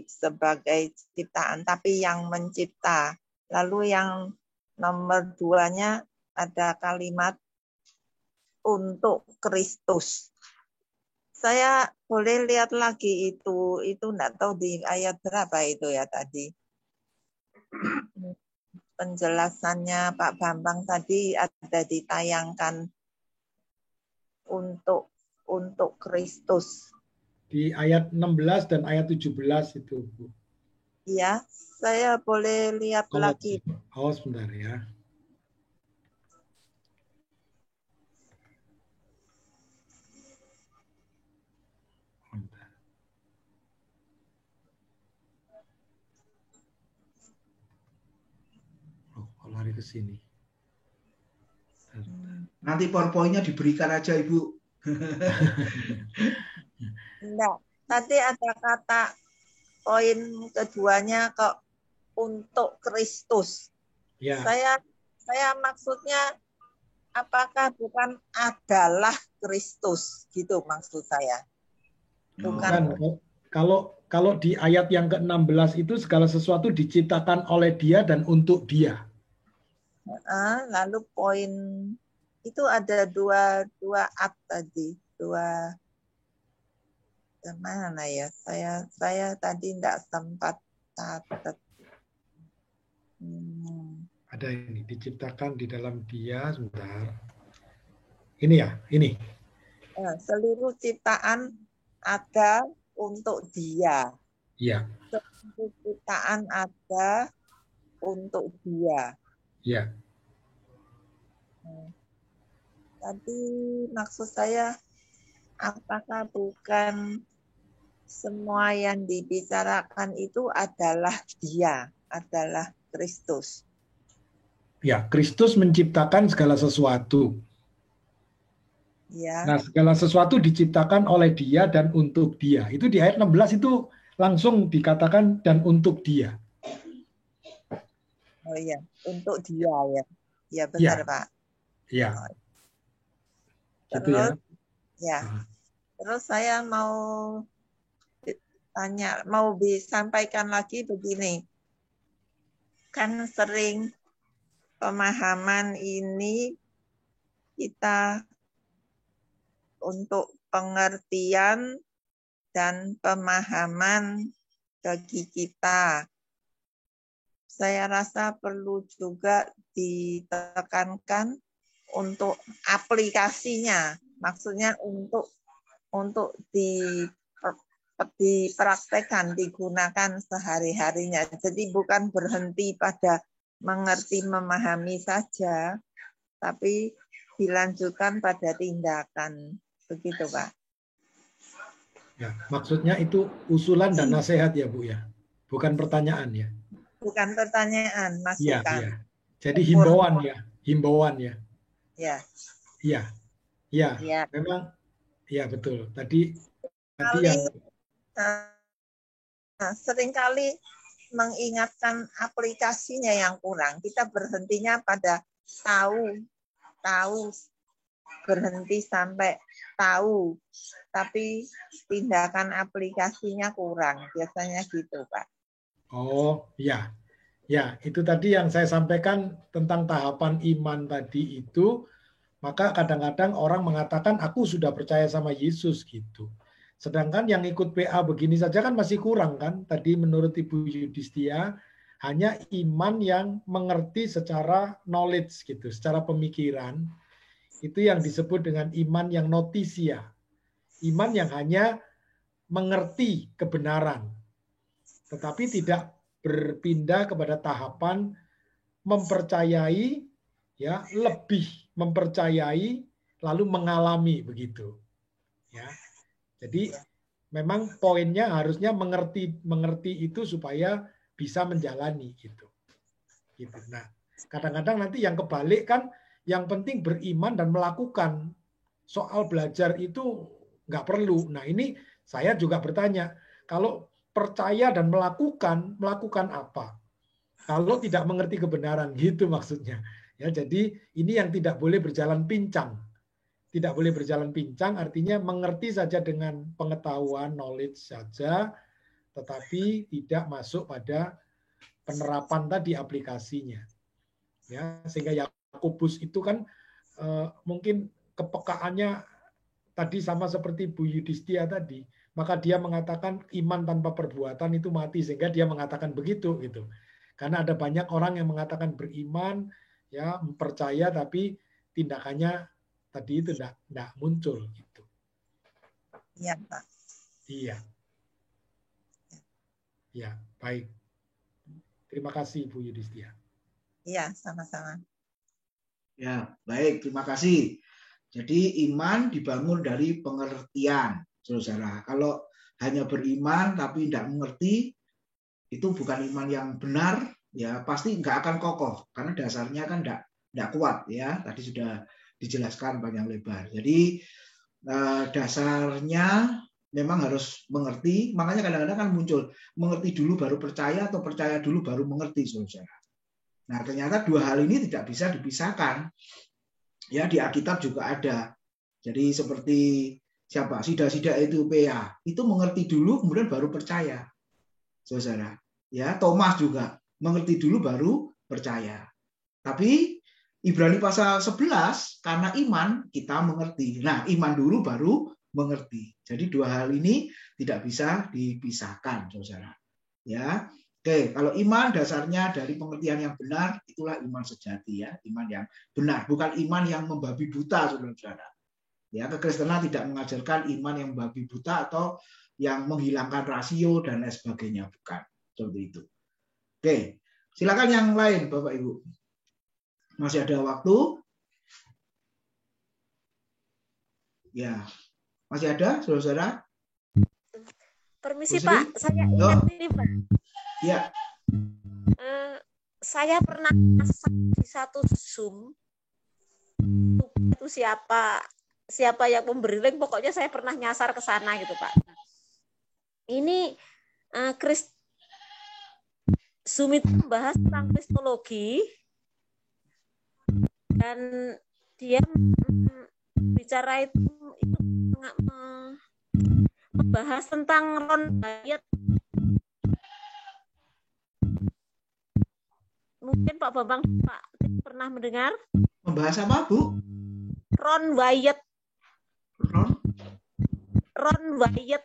sebagai ciptaan, tapi yang mencipta. Lalu yang nomor 2-nya ada kalimat untuk Kristus. Saya boleh lihat lagi itu enggak tahu di ayat berapa itu ya tadi. Penjelasannya Pak Bambang tadi ada ditayangkan untuk Kristus. Di ayat 16 dan ayat 17 itu, Bu. Iya, saya boleh lihat lagi. Oh, sebentar ya. Lari ke sini. Nanti PowerPoint-nya diberikan aja, Ibu. Enggak. Tadi ada kata poin keduanya kok untuk Kristus. Ya. Saya maksudnya apakah bukan adalah Kristus gitu maksud saya. Bukan. Kalau di ayat yang ke-16 itu segala sesuatu diciptakan oleh Dia dan untuk Dia. Lalu poin itu ada dua tadi, mana ya? Saya tadi tidak sempat catat. Ada ini diciptakan di dalam Dia, sebentar. Ini ya, ini. Seluruh ciptaan ada untuk Dia. Iya. Seluruh ciptaan ada untuk Dia. Iya. Tadi maksud saya apakah bukan semua yang dibicarakan itu adalah Dia, adalah Kristus. Ya, Kristus menciptakan segala sesuatu. Ya. Nah, segala sesuatu diciptakan oleh Dia dan untuk Dia. Itu di ayat 16 itu langsung dikatakan dan untuk Dia. Oh iya, untuk Dia ya. Ya benar, ya. Pak. Iya. Oh. Gitu terus, ya. Terus saya mau tanya, mau disampaikan lagi begini. Kan sering pemahaman ini kita untuk pengertian dan pemahaman bagi kita. Saya rasa perlu juga ditekankan untuk aplikasinya. Maksudnya untuk untuk dipraktekkan, digunakan sehari-harinya. Jadi bukan berhenti pada mengerti, memahami saja, tapi dilanjutkan pada tindakan. Begitu, Pak. Ya, maksudnya itu usulan dan nasihat ya, Bu ya. Bukan pertanyaan ya. Bukan pertanyaan, Iya, masukan. iya. Jadi himbauan ya, himbauan ya. Ya. Iya. Iya, Ya. memang ya betul. Tadi yang seringkali mengingatkan aplikasinya yang kurang. Kita berhentinya pada tahu, berhenti sampai tahu, tapi tindakan aplikasinya kurang. Biasanya gitu, Pak. Oh, ya. Ya, itu tadi yang saya sampaikan tentang tahapan iman tadi itu, maka kadang-kadang orang mengatakan aku sudah percaya sama Yesus gitu. Sedangkan yang ikut PA begini saja kan masih kurang kan? Tadi menurut Ibu Yudhistia hanya iman yang mengerti secara knowledge gitu, secara pemikiran. Itu yang disebut dengan iman yang notisia. Iman yang hanya mengerti kebenaran, tetapi tidak berpindah kepada tahapan mempercayai, ya, lebih mempercayai lalu mengalami begitu. Ya. Jadi memang poinnya harusnya mengerti itu supaya bisa menjalani gitu. Gitu. Nah, kadang-kadang nanti yang kebalik kan yang penting beriman dan melakukan. Soal belajar itu nggak perlu. Nah, ini saya juga bertanya, kalau percaya dan melakukan apa? Kalau tidak mengerti kebenaran, gitu maksudnya. Ya, jadi ini yang tidak boleh berjalan pincang. Tidak boleh berjalan pincang artinya mengerti saja dengan pengetahuan, knowledge saja, tetapi tidak masuk pada penerapan tadi aplikasinya. Ya, sehingga Yakobus itu kan mungkin kepekaannya tadi sama seperti Bu Yudhistia tadi, maka dia mengatakan iman tanpa perbuatan itu mati, sehingga dia mengatakan begitu gitu. Karena ada banyak orang yang mengatakan beriman, ya percaya, tapi tindakannya tadi itu tidak muncul gitu. Iya, Pak. Iya. Ya, baik. Terima kasih Bu Yudhistia. Iya, sama-sama. Ya, baik, terima kasih. Jadi iman dibangun dari pengertian, saudara. Kalau hanya beriman tapi tidak mengerti, itu bukan iman yang benar, ya pasti nggak akan kokoh karena dasarnya kan nggak kuat, ya. Tadi sudah dijelaskan panjang lebar. Jadi dasarnya memang harus mengerti. Makanya kadang-kadang kan muncul mengerti dulu baru percaya atau percaya dulu baru mengerti, saudara. Nah, ternyata dua hal ini tidak bisa dipisahkan. Ya, di Alkitab juga ada. Jadi seperti siapa? Sida-sida itu PA. Itu mengerti dulu kemudian baru percaya. Saudara. Ya, Thomas juga mengerti dulu baru percaya. Tapi Ibrani pasal 11 karena iman kita mengerti. Nah, iman dulu baru mengerti. Jadi dua hal ini tidak bisa dipisahkan, Saudara. Ya. Oke, kalau iman dasarnya dari pengertian yang benar, itulah iman sejati, ya, iman yang benar, bukan iman yang membabi buta, saudara-saudara. Ya, kekristenan tidak mengajarkan iman yang membabi buta atau yang menghilangkan rasio dan lain sebagainya, bukan seperti itu. Oke, silakan yang lain, Bapak Ibu. Masih ada waktu? Ya, masih ada, saudara-saudara? Permisi Pak, saya ingat ini Pak. Ya. Saya pernah di satu Zoom itu siapa yang memberi link, pokoknya saya pernah nyasar ke sana gitu Pak. Ini Zoom itu membahas tentang kristologi dan dia bicara itu membahas tentang Ron Wyatt. Mungkin Pak Bambang pernah mendengar? Membahas apa, Bu? Ron Wyatt. Ron Wyatt.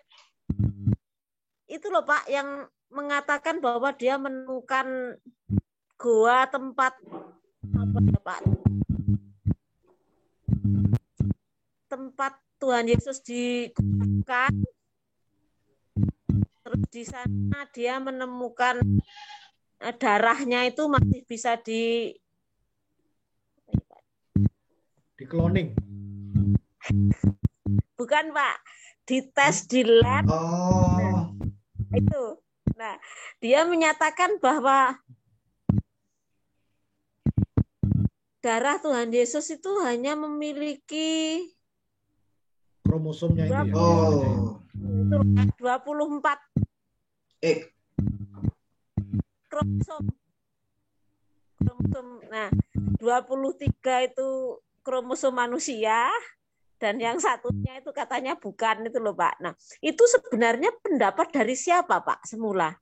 Itu loh Pak yang mengatakan bahwa dia menemukan goa tempat apa ya Pak? Tempat Tuhan Yesus dikuburkan, terus di sana dia menemukan darahnya itu masih bisa di cloning. Bukan, Pak. Dites di lab. Oh. Itu. Nah, dia menyatakan bahwa darah Tuhan Yesus itu hanya memiliki Kromosomnya itu ya. Oh. 24 kromosom. Nah, 23 itu kromosom manusia dan yang satunya itu katanya bukan itu loh, Pak. Nah, itu sebenarnya pendapat dari siapa, Pak, semula?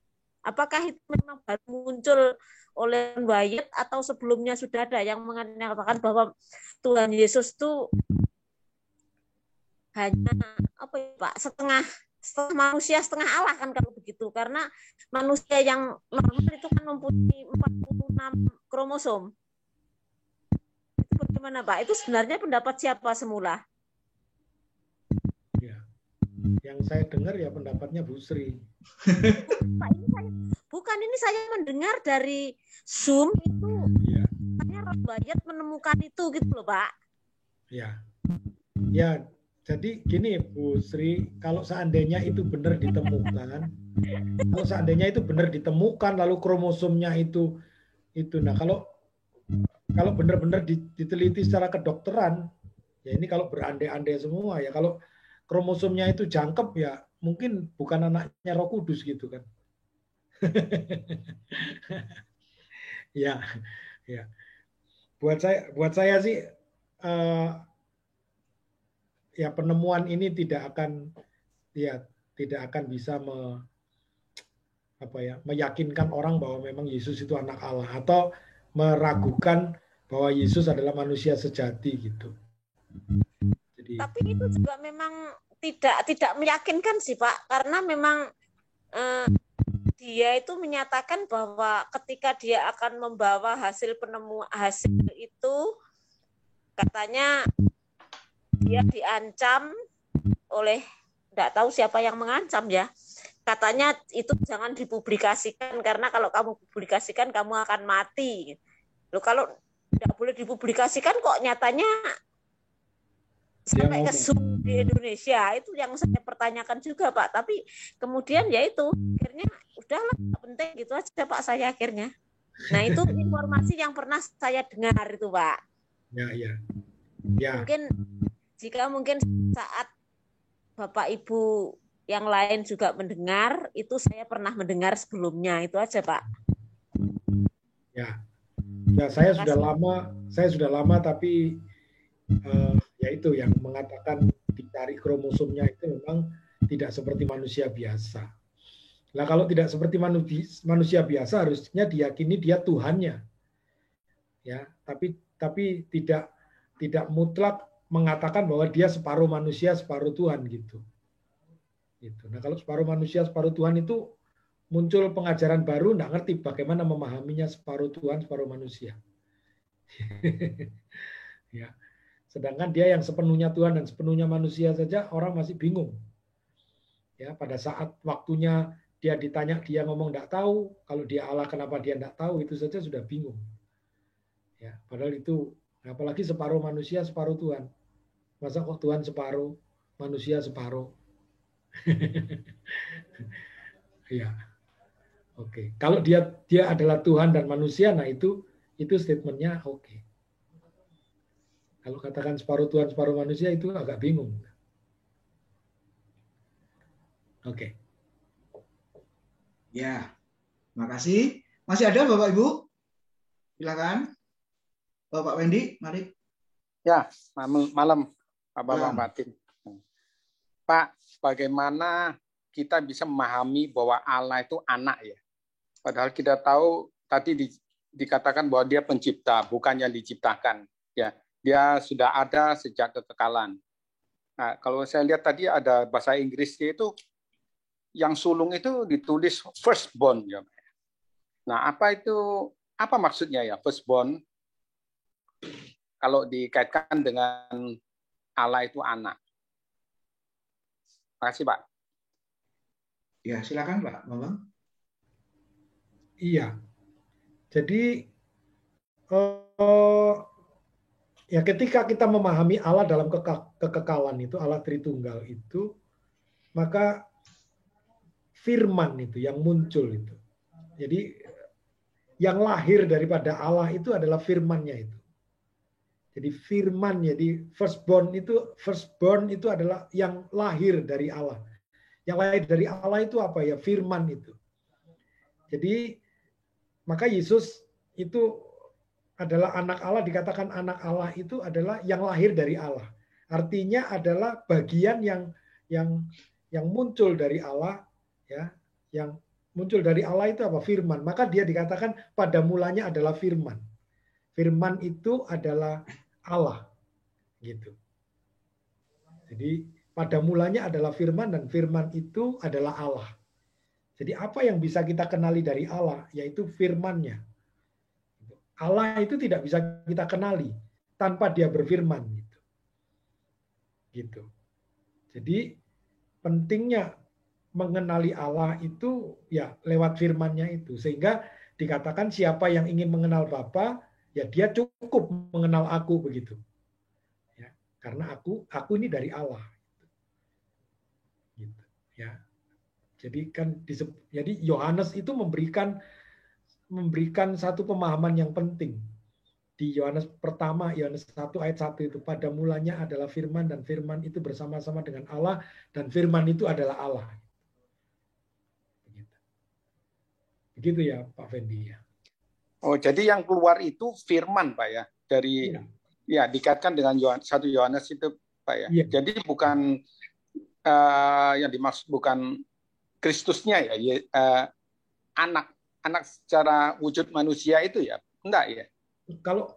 Apakah itu memang baru muncul oleh Wyatt atau sebelumnya sudah ada yang mengatakan bahwa Tuhan Yesus itu hanya apa ya, Pak, setengah manusia setengah Allah kan kalau begitu, karena manusia yang normal itu kan mempunyai 46 kromosom. Itu bagaimana, Pak? Itu sebenarnya pendapat siapa semula? Ya. Yang saya dengar ya pendapatnya Bu Sri. Bukan, ini saya mendengar dari Zoom itu. Ya. Katanya Wyatt menemukan itu gitu loh, Pak. Ya. Ya, jadi gini Bu Sri, kalau seandainya itu benar ditemukan, lalu kromosomnya itu, nah kalau benar-benar diteliti secara kedokteran, ya ini kalau berandai-andai semua ya, kalau kromosomnya itu jangkep ya mungkin bukan anaknya Roh Kudus gitu kan. Ya, ya. Buat saya sih ya penemuan ini tidak akan bisa meyakinkan orang bahwa memang Yesus itu anak Allah atau meragukan bahwa Yesus adalah manusia sejati gitu. Jadi, tapi itu juga memang tidak meyakinkan sih, Pak, karena memang dia itu menyatakan bahwa ketika dia akan membawa hasil itu katanya dia diancam oleh, tidak tahu siapa yang mengancam ya. Katanya itu jangan dipublikasikan karena kalau kamu publikasikan kamu akan mati. Loh, kalau tidak boleh dipublikasikan kok nyatanya sampai ke Zoom di Indonesia, itu yang saya pertanyakan juga, Pak. Tapi kemudian ya itu akhirnya udahlah, penting gitu aja, Pak, saya akhirnya. Nah, itu informasi yang pernah saya dengar itu, Pak. Ya. Mungkin saat Bapak Ibu yang lain juga mendengar, itu saya pernah mendengar sebelumnya, itu aja, Pak. Ya, saya sudah lama tapi ya itu yang mengatakan dicari kromosomnya itu memang tidak seperti manusia biasa. Nah, kalau tidak seperti manusia biasa harusnya diyakini dia Tuhannya. Ya, tapi tidak mutlak mengatakan bahwa dia separuh manusia, separuh Tuhan gitu. Nah, kalau separuh manusia, separuh Tuhan itu muncul pengajaran baru, nggak ngerti bagaimana memahaminya separuh Tuhan, separuh manusia. Ya. Sedangkan dia yang sepenuhnya Tuhan dan sepenuhnya manusia saja orang masih bingung. Ya, pada saat waktunya dia ditanya, dia ngomong enggak tahu. Kalau dia Allah, kenapa dia enggak tahu? Itu saja sudah bingung. Ya, padahal itu apalagi separuh manusia, separuh Tuhan. Masa kok Tuhan separuh, manusia separuh? Ya. Oke. Kalau dia adalah Tuhan dan manusia, nah itu statementnya oke. Kalau katakan separuh Tuhan, separuh manusia itu agak bingung. Oke. Ya, makasih. Masih ada Bapak Ibu? Silakan. Bapak Wendy, mari. Ya, malam Bapak Batin. Pak, bagaimana kita bisa memahami bahwa Allah itu anak ya? Padahal kita tahu tadi dikatakan bahwa dia pencipta, bukan yang diciptakan. Ya, dia sudah ada sejak kekekalan. Nah, kalau saya lihat tadi ada bahasa Inggrisnya itu yang sulung itu ditulis firstborn ya. Nah, apa maksudnya ya firstborn? Kalau dikaitkan dengan Allah itu anak. Makasih, Pak. Ya, silakan Pak Bambang. Iya. Jadi ya ketika kita memahami Allah dalam kekekalan itu, Allah Tritunggal itu, maka firman itu yang muncul itu. Jadi yang lahir daripada Allah itu adalah firman-Nya itu. Jadi firman, jadi firstborn itu adalah yang lahir dari Allah. Yang lahir dari Allah itu apa ya? Firman itu. Jadi maka Yesus itu adalah anak Allah, dikatakan anak Allah itu adalah yang lahir dari Allah. Artinya adalah bagian yang muncul dari Allah, ya, yang muncul dari Allah itu apa? Firman. Maka dia dikatakan pada mulanya adalah firman. Firman itu adalah Allah, gitu. Jadi pada mulanya adalah firman dan firman itu adalah Allah. Jadi apa yang bisa kita kenali dari Allah, yaitu firman-Nya. Allah itu tidak bisa kita kenali tanpa dia berfirman. Gitu. Jadi pentingnya mengenali Allah itu ya lewat firman-Nya itu. Sehingga dikatakan siapa yang ingin mengenal Bapa, ya dia cukup mengenal aku, begitu. Ya, karena aku ini dari Allah. Gitu. Ya. Jadi kan jadi Yohanes itu memberikan satu pemahaman yang penting. Di Yohanes pertama, Yohanes 1 ayat 1 itu, pada mulanya adalah firman dan firman itu bersama-sama dengan Allah dan firman itu adalah Allah. Begitu ya Pak Fendi ya. Oh, jadi yang keluar itu firman, Pak ya. Dari ya dikaitkan dengan 1 Yohanes itu, Pak ya. Iya. Jadi bukan yang dimaksud bukan Kristusnya ya, anak secara wujud manusia itu ya. Enggak ya.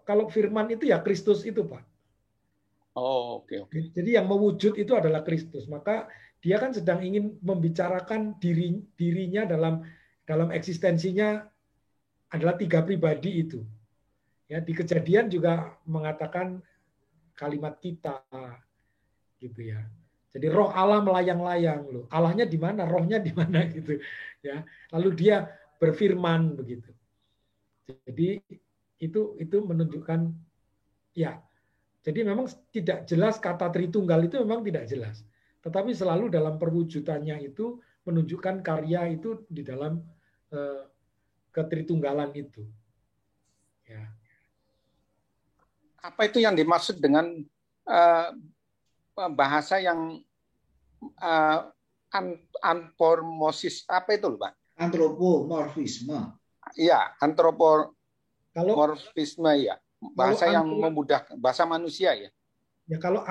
Kalau firman itu ya Kristus itu, Pak. Oh, oke. Jadi yang mewujud itu adalah Kristus. Maka dia kan sedang ingin membicarakan dirinya dalam eksistensinya adalah 3 pribadi itu. Ya, di Kejadian juga mengatakan kalimat kita, gitu ya. Jadi roh Allah melayang-layang loh. Allahnya di mana? Rohnya di mana gitu ya. Lalu dia berfirman begitu. Jadi itu menunjukkan ya. Jadi memang tidak jelas kata Tritunggal itu memang tidak jelas. Tetapi selalu dalam perwujudannya itu menunjukkan karya itu di dalam ketritunggalan itu. Ya. Apa itu yang dimaksud dengan bahasa yang anthropomorphisme, apa itu loh, Pak? Antropomorfisme. Iya, antropomorfisme ya. Bahasa yang memudahkan, bahasa manusia ya. Ya kalau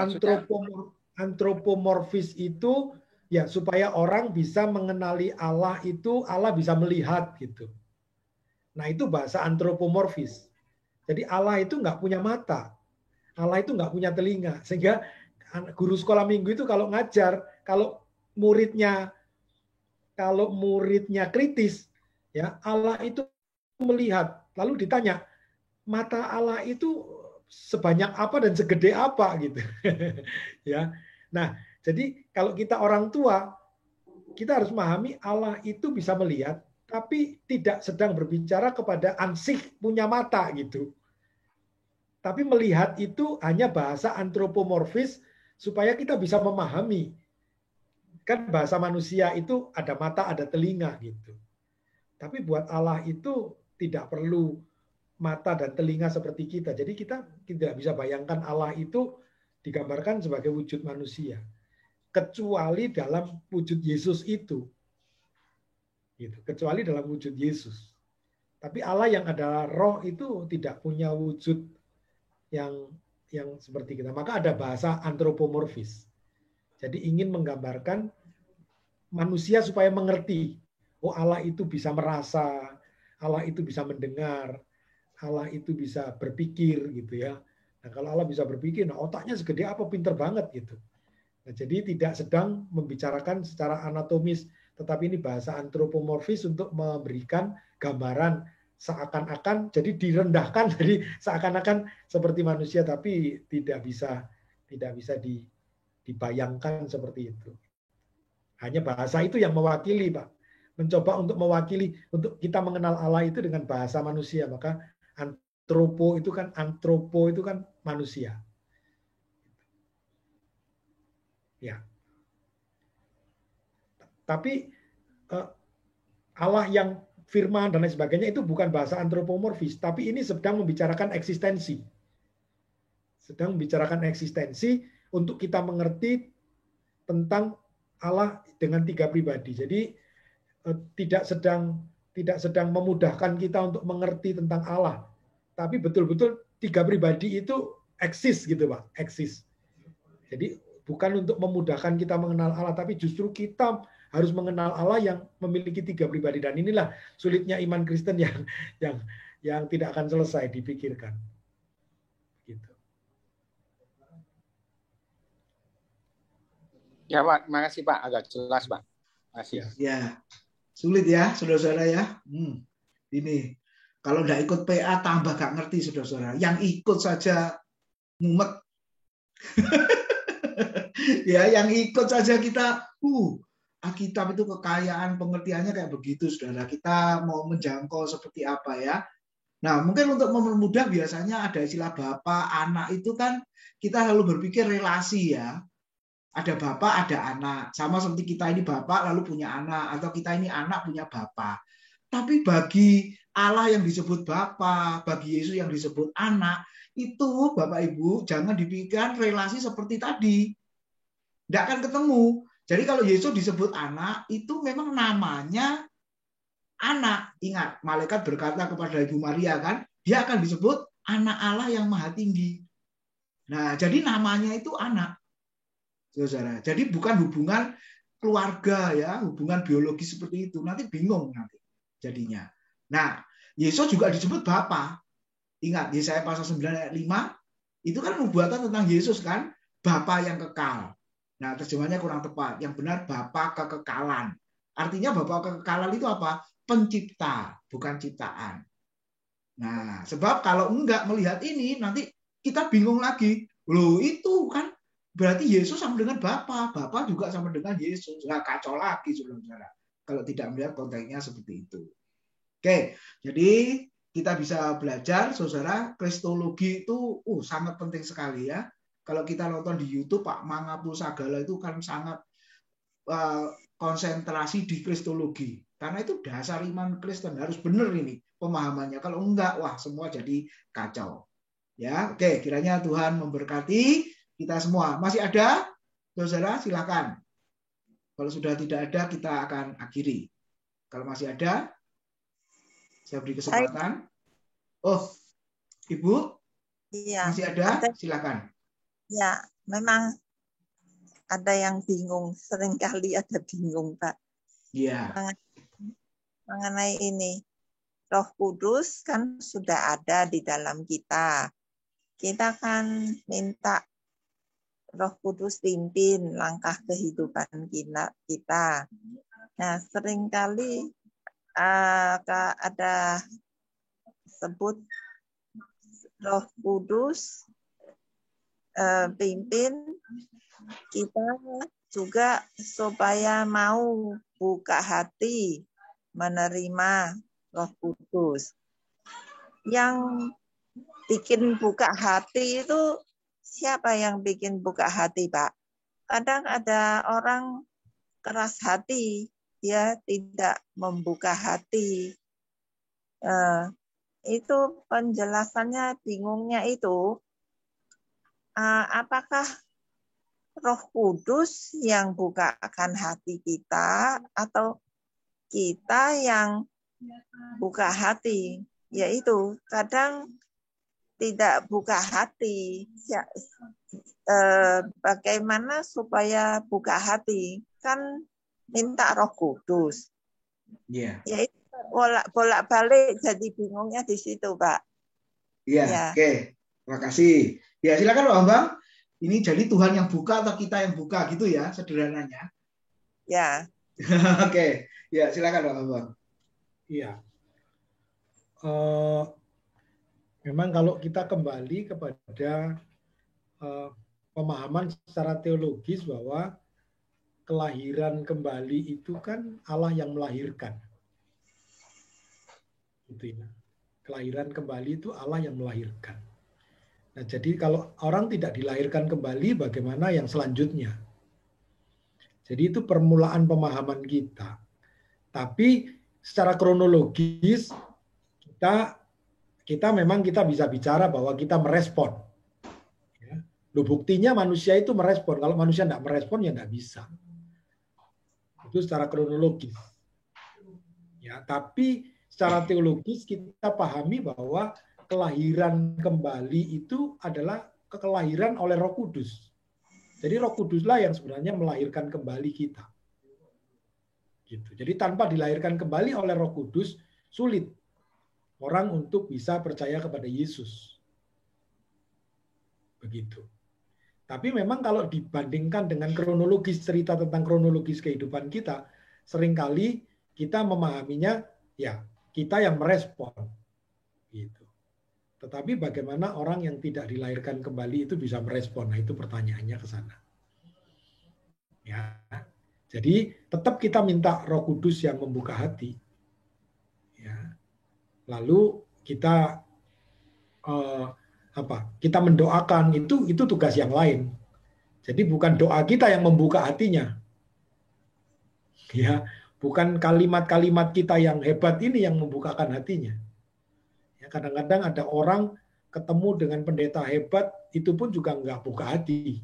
antropomorfis itu ya supaya orang bisa mengenali Allah itu, Allah bisa melihat gitu. Nah itu bahasa antropomorfis. Jadi Allah itu nggak punya mata, Allah itu nggak punya telinga, sehingga guru sekolah minggu itu kalau ngajar, kalau muridnya kritis, ya Allah itu melihat, lalu ditanya mata Allah itu sebanyak apa dan segede apa gitu, ya. Nah jadi kalau kita orang tua, kita harus memahami Allah itu bisa melihat, tapi tidak sedang berbicara kepada ansih punya mata gitu. Tapi melihat itu hanya bahasa antropomorfis supaya kita bisa memahami. Kan bahasa manusia itu ada mata, ada telinga gitu. Tapi buat Allah itu tidak perlu mata dan telinga seperti kita. Jadi kita tidak bisa bayangkan Allah itu digambarkan sebagai wujud manusia. Kecuali dalam wujud Yesus itu. Gitu. Kecuali dalam wujud Yesus. Tapi Allah yang adalah roh itu tidak punya wujud yang seperti kita. Maka ada bahasa antropomorfis. Jadi ingin menggambarkan manusia supaya mengerti. Oh Allah itu bisa merasa, Allah itu bisa mendengar, Allah itu bisa berpikir gitu ya. Nah kalau Allah bisa berpikir, nah otaknya segede apa, pinter banget gitu. Nah, jadi tidak sedang membicarakan secara anatomis, tetapi ini bahasa antropomorfis untuk memberikan gambaran seakan-akan, jadi direndahkan, jadi seakan-akan seperti manusia, tapi tidak bisa dibayangkan seperti itu. Hanya bahasa itu yang mewakili, Pak. Mencoba untuk mewakili, untuk kita mengenal Allah itu dengan bahasa manusia. Maka antropo itu kan manusia. Ya. Tapi Allah yang firman dan lain sebagainya itu bukan bahasa antropomorfis, tapi ini sedang membicarakan eksistensi. Sedang membicarakan eksistensi untuk kita mengerti tentang Allah dengan 3 pribadi. Jadi tidak sedang memudahkan kita untuk mengerti tentang Allah, tapi betul-betul 3 pribadi itu eksis gitu, Pak, eksis. Jadi bukan untuk memudahkan kita mengenal Allah, tapi justru kita harus mengenal Allah yang memiliki 3 pribadi. Dan inilah sulitnya iman Kristen yang tidak akan selesai dipikirkan. Gitu. Ya Pak, makasih Pak, agak jelas Pak. Makasih. Ya, sulit ya saudara-saudara ya. Ini kalau nggak ikut PA tambah gak ngerti saudara-saudara. Yang ikut saja mumet. Ya, yang ikut saja kita, Alkitab itu kekayaan pengertiannya kayak begitu, saudara. Kita mau menjangkau seperti apa ya? Nah, mungkin untuk mempermudah biasanya ada istilah bapak, anak itu kan kita selalu berpikir relasi ya. Ada bapak, ada anak. Sama seperti kita ini bapak lalu punya anak, atau kita ini anak punya bapak. Tapi bagi Allah yang disebut bapak, bagi Yesus yang disebut anak, itu Bapak Ibu jangan dipikirkan relasi seperti tadi. Tidak akan ketemu. Jadi kalau Yesus disebut anak, itu memang namanya anak. Ingat, malaikat berkata kepada Ibu Maria kan, dia akan disebut anak Allah yang maha tinggi. Nah, jadi namanya itu anak. Saudara. Jadi bukan hubungan keluarga ya, hubungan biologi seperti itu. Nanti bingung nanti jadinya. Nah, Yesus juga disebut Bapa. Ingat, Yesaya pasal 9 ayat 5, itu kan nubuatan tentang Yesus kan, Bapa yang kekal. Nah, terjemahnya kurang tepat. Yang benar Bapa kekekalan. Artinya Bapa kekekalan itu apa? Pencipta, bukan ciptaan. Nah, sebab kalau enggak melihat ini, nanti kita bingung lagi. Loh, itu kan berarti Yesus sama dengan Bapa. Bapa juga sama dengan Yesus. Nah, kacau lagi, saudara-saudara. Kalau tidak melihat konteksnya seperti itu. Oke, jadi kita bisa belajar, saudara, kristologi itu sangat penting sekali ya. Kalau kita nonton di YouTube, Pak Mangapul Sagala itu kan sangat konsentrasi di kristologi. Karena itu dasar iman Kristen, harus benar ini pemahamannya. Kalau enggak, wah semua jadi kacau. Ya, oke, kiranya Tuhan memberkati kita semua. Masih ada? Saudara, silakan. Kalau sudah tidak ada, kita akan akhiri. Kalau masih ada, saya beri kesempatan. Oh, Ibu? Iya. Masih ada? Silakan. Ya, memang ada yang bingung. Seringkali ada bingung, Pak. Iya. Mengenai ini. Roh Kudus kan sudah ada di dalam kita. Kita kan minta Roh Kudus pimpin langkah kehidupan kita. Nah, seringkali ada sebut Roh Kudus pimpin kita juga supaya mau buka hati menerima Roh Kudus. Yang bikin buka hati itu siapa yang bikin buka hati, Pak? Kadang ada orang keras hati, dia tidak membuka hati. Itu penjelasannya bingungnya itu. Apakah Roh Kudus yang bukakan hati kita atau kita yang buka hati? Yaitu kadang tidak buka hati. Bagaimana supaya buka hati? Kan minta Roh Kudus. Iya. Yaitu bolak-balik jadi bingungnya di situ, Pak. Iya, oke. Terima kasih. Ya, silakan Pak Bambang. Ini jadi Tuhan yang buka atau kita yang buka gitu ya, sederhananya. Ya. Oke. Ya, silakan Pak Bambang. Iya. Memang kalau kita kembali kepada pemahaman secara teologis bahwa kelahiran kembali itu kan Allah yang melahirkan. Gitu ya. Kelahiran kembali itu Allah yang melahirkan. Nah, jadi kalau orang tidak dilahirkan kembali, bagaimana yang selanjutnya? Jadi itu permulaan pemahaman kita. Tapi secara kronologis kita memang kita bisa bicara bahwa kita merespon. Ya. Loh, buktinya manusia itu merespon. Kalau manusia tidak merespon ya tidak bisa. Itu secara kronologis. Ya, tapi secara teologis kita pahami bahwa kelahiran kembali itu adalah kelahiran oleh Roh Kudus. Jadi Roh Kuduslah yang sebenarnya melahirkan kembali kita. Gitu. Jadi tanpa dilahirkan kembali oleh Roh Kudus, sulit orang untuk bisa percaya kepada Yesus. Begitu. Tapi memang kalau dibandingkan dengan kronologis, cerita tentang kronologis kehidupan kita, seringkali kita memahaminya, ya kita yang merespon. Gitu. Tetapi bagaimana orang yang tidak dilahirkan kembali itu bisa merespon? Nah, itu pertanyaannya ke sana. Ya. Jadi tetap kita minta Roh Kudus yang membuka hati. Ya. Lalu kita kita mendoakan, itu tugas yang lain. Jadi bukan doa kita yang membuka hatinya. Ya, bukan kalimat-kalimat kita yang hebat ini yang membukakan hatinya. Kadang-kadang ada orang ketemu dengan pendeta hebat, itu pun juga nggak buka hati.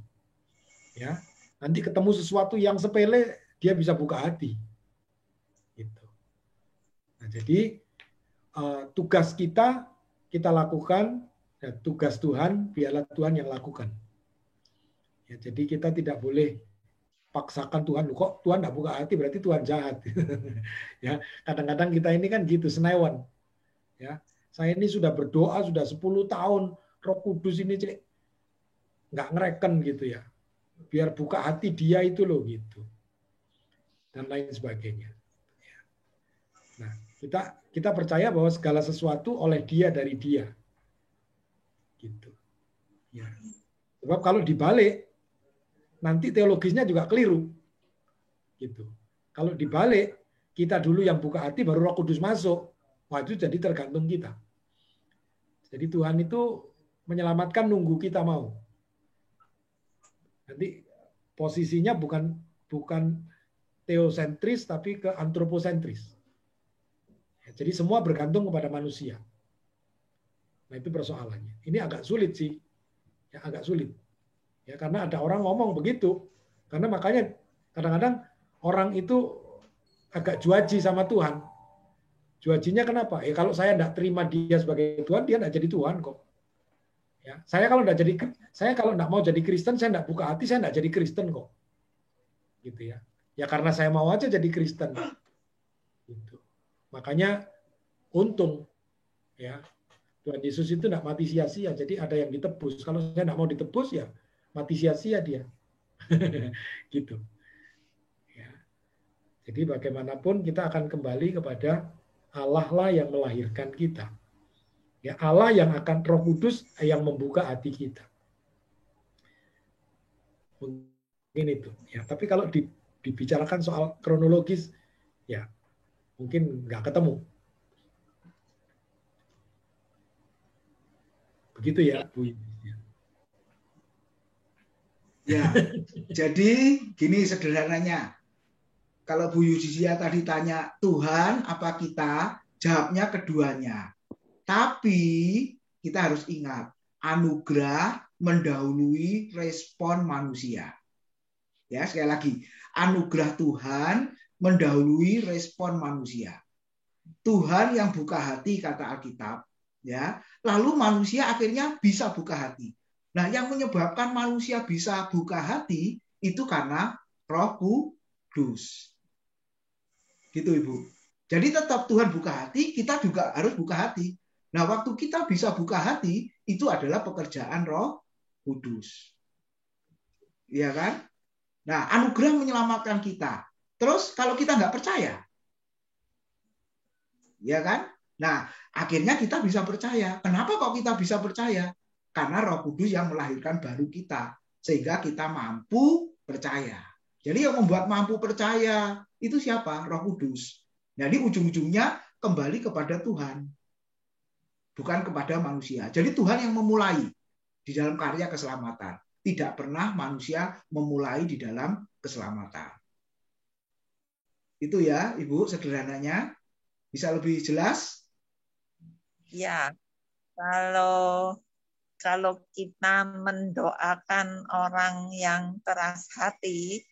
Ya, nanti ketemu sesuatu yang sepele, dia bisa buka hati. Gitu. Nah, jadi tugas kita lakukan, dan tugas Tuhan biarlah Tuhan yang lakukan. Ya, jadi kita tidak boleh paksakan Tuhan, kok Tuhan nggak buka hati berarti Tuhan jahat. Ya, kadang-kadang kita ini kan gitu, senewan. Ya. Saya ini sudah berdoa sudah 10 tahun, Roh Kudus ini nggak ngereken gitu ya. Biar buka hati dia itu loh gitu. Dan lain sebagainya. Nah, kita percaya bahwa segala sesuatu oleh dia, dari dia. Gitu. Ya. Sebab kalau dibalik, nanti teologisnya juga keliru. Gitu. Kalau dibalik, kita dulu yang buka hati, baru Roh Kudus masuk. Wah, itu jadi tergantung kita. Jadi Tuhan itu menyelamatkan nunggu kita mau. Nanti posisinya bukan teosentris tapi ke antroposentris. Jadi semua bergantung kepada manusia. Nah, itu persoalannya. Ini agak sulit sih. Ya, agak sulit. Ya, karena ada orang ngomong begitu. Karena makanya kadang-kadang orang itu agak juaji sama Tuhan. Juajinya kenapa? Ya kalau saya tidak terima dia sebagai Tuhan, dia tidak jadi Tuhan kok. Ya, saya kalau tidak mau jadi Kristen, saya tidak buka hati, saya tidak jadi Kristen kok. Gitu ya. Ya karena saya mau aja jadi Kristen. Gitu. Makanya untung ya Tuhan Yesus itu tidak mati sia-sia, jadi ada yang ditebus. Kalau saya tidak mau ditebus ya mati sia-sia dia. Gitu. Ya. Jadi bagaimanapun kita akan kembali kepada Allah lah yang melahirkan kita. Ya, Allah yang akan Roh Kudus yang membuka hati kita. Mungkin itu. Ya, tapi kalau dibicarakan soal kronologis, ya mungkin nggak ketemu. Begitu ya, Bu. Ya, jadi gini sederhananya. Kalau Bu Yudhisia tadi tanya Tuhan apa kita, jawabnya keduanya. Tapi kita harus ingat, anugerah mendahului respon manusia. Ya, sekali lagi, anugerah Tuhan mendahului respon manusia. Tuhan yang buka hati kata Alkitab, ya. Lalu manusia akhirnya bisa buka hati. Nah, yang menyebabkan manusia bisa buka hati itu karena Roh Kudus. Gitu Ibu. Jadi tetap Tuhan buka hati, kita juga harus buka hati. Nah, waktu kita bisa buka hati, itu adalah pekerjaan Roh Kudus. Iya kan? Nah, anugerah menyelamatkan kita. Terus kalau kita nggak percaya, ya kan? Nah, akhirnya kita bisa percaya. Kenapa kok kita bisa percaya? Karena Roh Kudus yang melahirkan baru kita. Sehingga kita mampu percaya. Jadi yang membuat mampu percaya itu siapa? Roh Kudus. Jadi ujung-ujungnya kembali kepada Tuhan, bukan kepada manusia. Jadi Tuhan yang memulai di dalam karya keselamatan. Tidak pernah manusia memulai di dalam keselamatan. Itu ya, Ibu, sederhananya. Bisa lebih jelas? Ya, kalau kita mendoakan orang yang keras hati,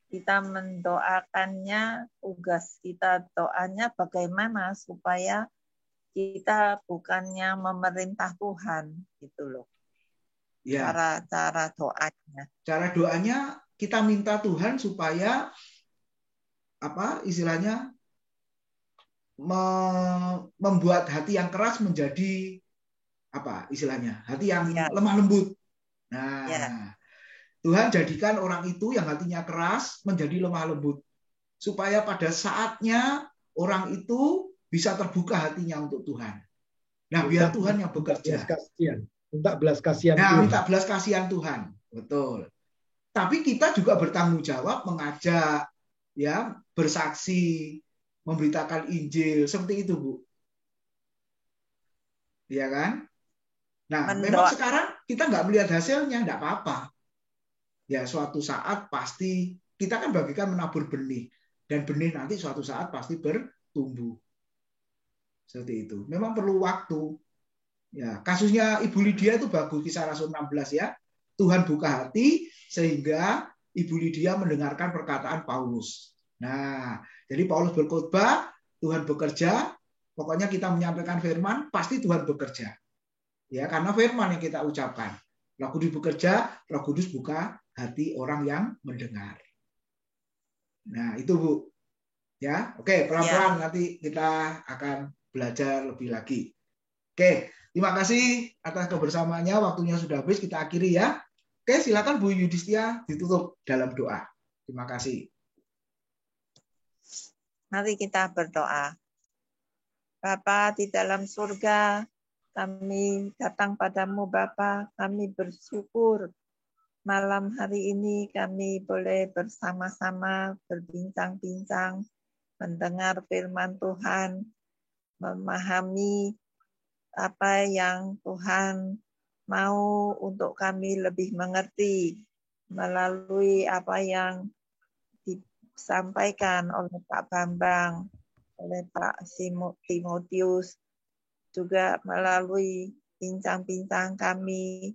kita mendoakannya, tugas kita doanya bagaimana supaya kita bukannya memerintah Tuhan, gitu loh. Ya. Cara doanya. Cara doanya kita minta Tuhan supaya istilahnya membuat hati yang keras menjadi istilahnya hati yang lemah lembut. Nah, Tuhan jadikan orang itu yang hatinya keras menjadi lemah lembut supaya pada saatnya orang itu bisa terbuka hatinya untuk Tuhan. Nah, biar Tuhan yang bekerja. Minta belas kasihan. Nah, minta belas kasihan Tuhan. Betul. Tapi kita juga bertanggung jawab mengajak, ya, bersaksi, memberitakan Injil, seperti itu, Bu. Iya kan? Nah, memang sekarang kita nggak melihat hasilnya, nggak apa-apa. Ya, suatu saat pasti kita kan bagikan menabur benih, dan benih nanti suatu saat pasti bertumbuh. Seperti itu. Memang perlu waktu. Ya, kasusnya Ibu Lydia itu bagus, Kisah Rasul 16 ya. Tuhan buka hati sehingga Ibu Lydia mendengarkan perkataan Paulus. Nah, jadi Paulus berkhotbah, Tuhan bekerja, pokoknya kita menyampaikan firman, pasti Tuhan bekerja. Ya, karena firman yang kita ucapkan. Roh Kudus bekerja, Roh Kudus buka hati orang yang mendengar. Nah, itu Bu. Ya, oke, pelan-pelan nanti kita akan belajar lebih lagi. Oke, terima kasih atas kebersamaannya. Waktunya sudah habis, kita akhiri ya. Oke, silakan Bu Yudhistia ditutup dalam doa. Terima kasih. Mari kita berdoa. Bapa di dalam surga, kami datang padamu Bapa, kami bersyukur malam hari ini kami boleh bersama-sama berbincang-bincang, mendengar firman Tuhan, memahami apa yang Tuhan mau untuk kami lebih mengerti melalui apa yang disampaikan oleh Pak Bambang, oleh Pak Timotius, juga melalui bincang-bincang kami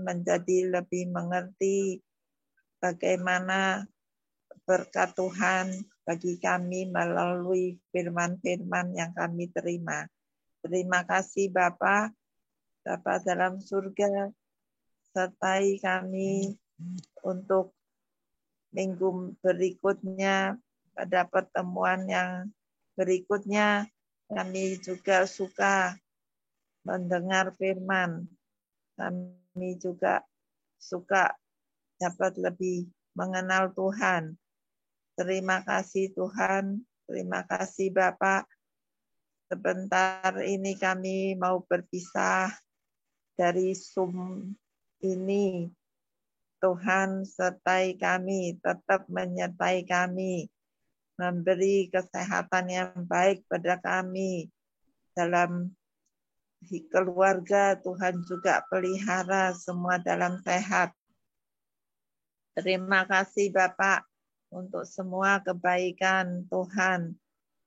menjadi lebih mengerti bagaimana berkat Tuhan bagi kami melalui firman-firman yang kami terima. Terima kasih Bapa dalam surga, sertai kami untuk minggu berikutnya, pada pertemuan yang berikutnya, kami juga suka mendengar firman. Kami juga suka dapat lebih mengenal Tuhan. Terima kasih Tuhan, terima kasih Bapak. Sebentar ini kami mau berpisah dari Zoom ini. Tuhan sertai kami, tetap menyertai kami, memberi kesehatan yang baik pada kami. Dalam keluarga, Tuhan juga pelihara semua dalam sehat. Terima kasih Bapak untuk semua kebaikan Tuhan,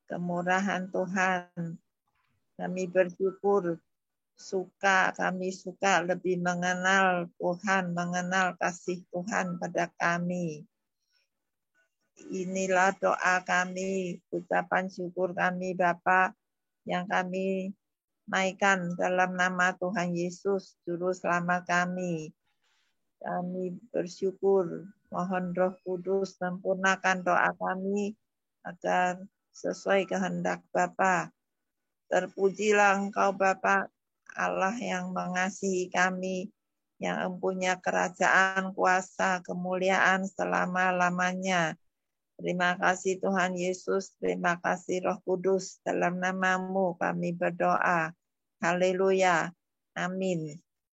kemurahan Tuhan. Kami bersyukur, kami suka lebih mengenal Tuhan, mengenal kasih Tuhan pada kami. Inilah doa kami, ucapan syukur kami Bapa yang kami naikkan dalam nama Tuhan Yesus, Juru Selamat kami. Kami bersyukur, mohon Roh Kudus sempurnakan doa kami agar sesuai kehendak Bapa. Terpujilah Engkau Bapa, Allah yang mengasihi kami, yang mempunyai kerajaan, kuasa, kemuliaan selama-lamanya. Terima kasih Tuhan Yesus, terima kasih Roh Kudus, dalam nama-Mu kami berdoa. Haleluya. Amin.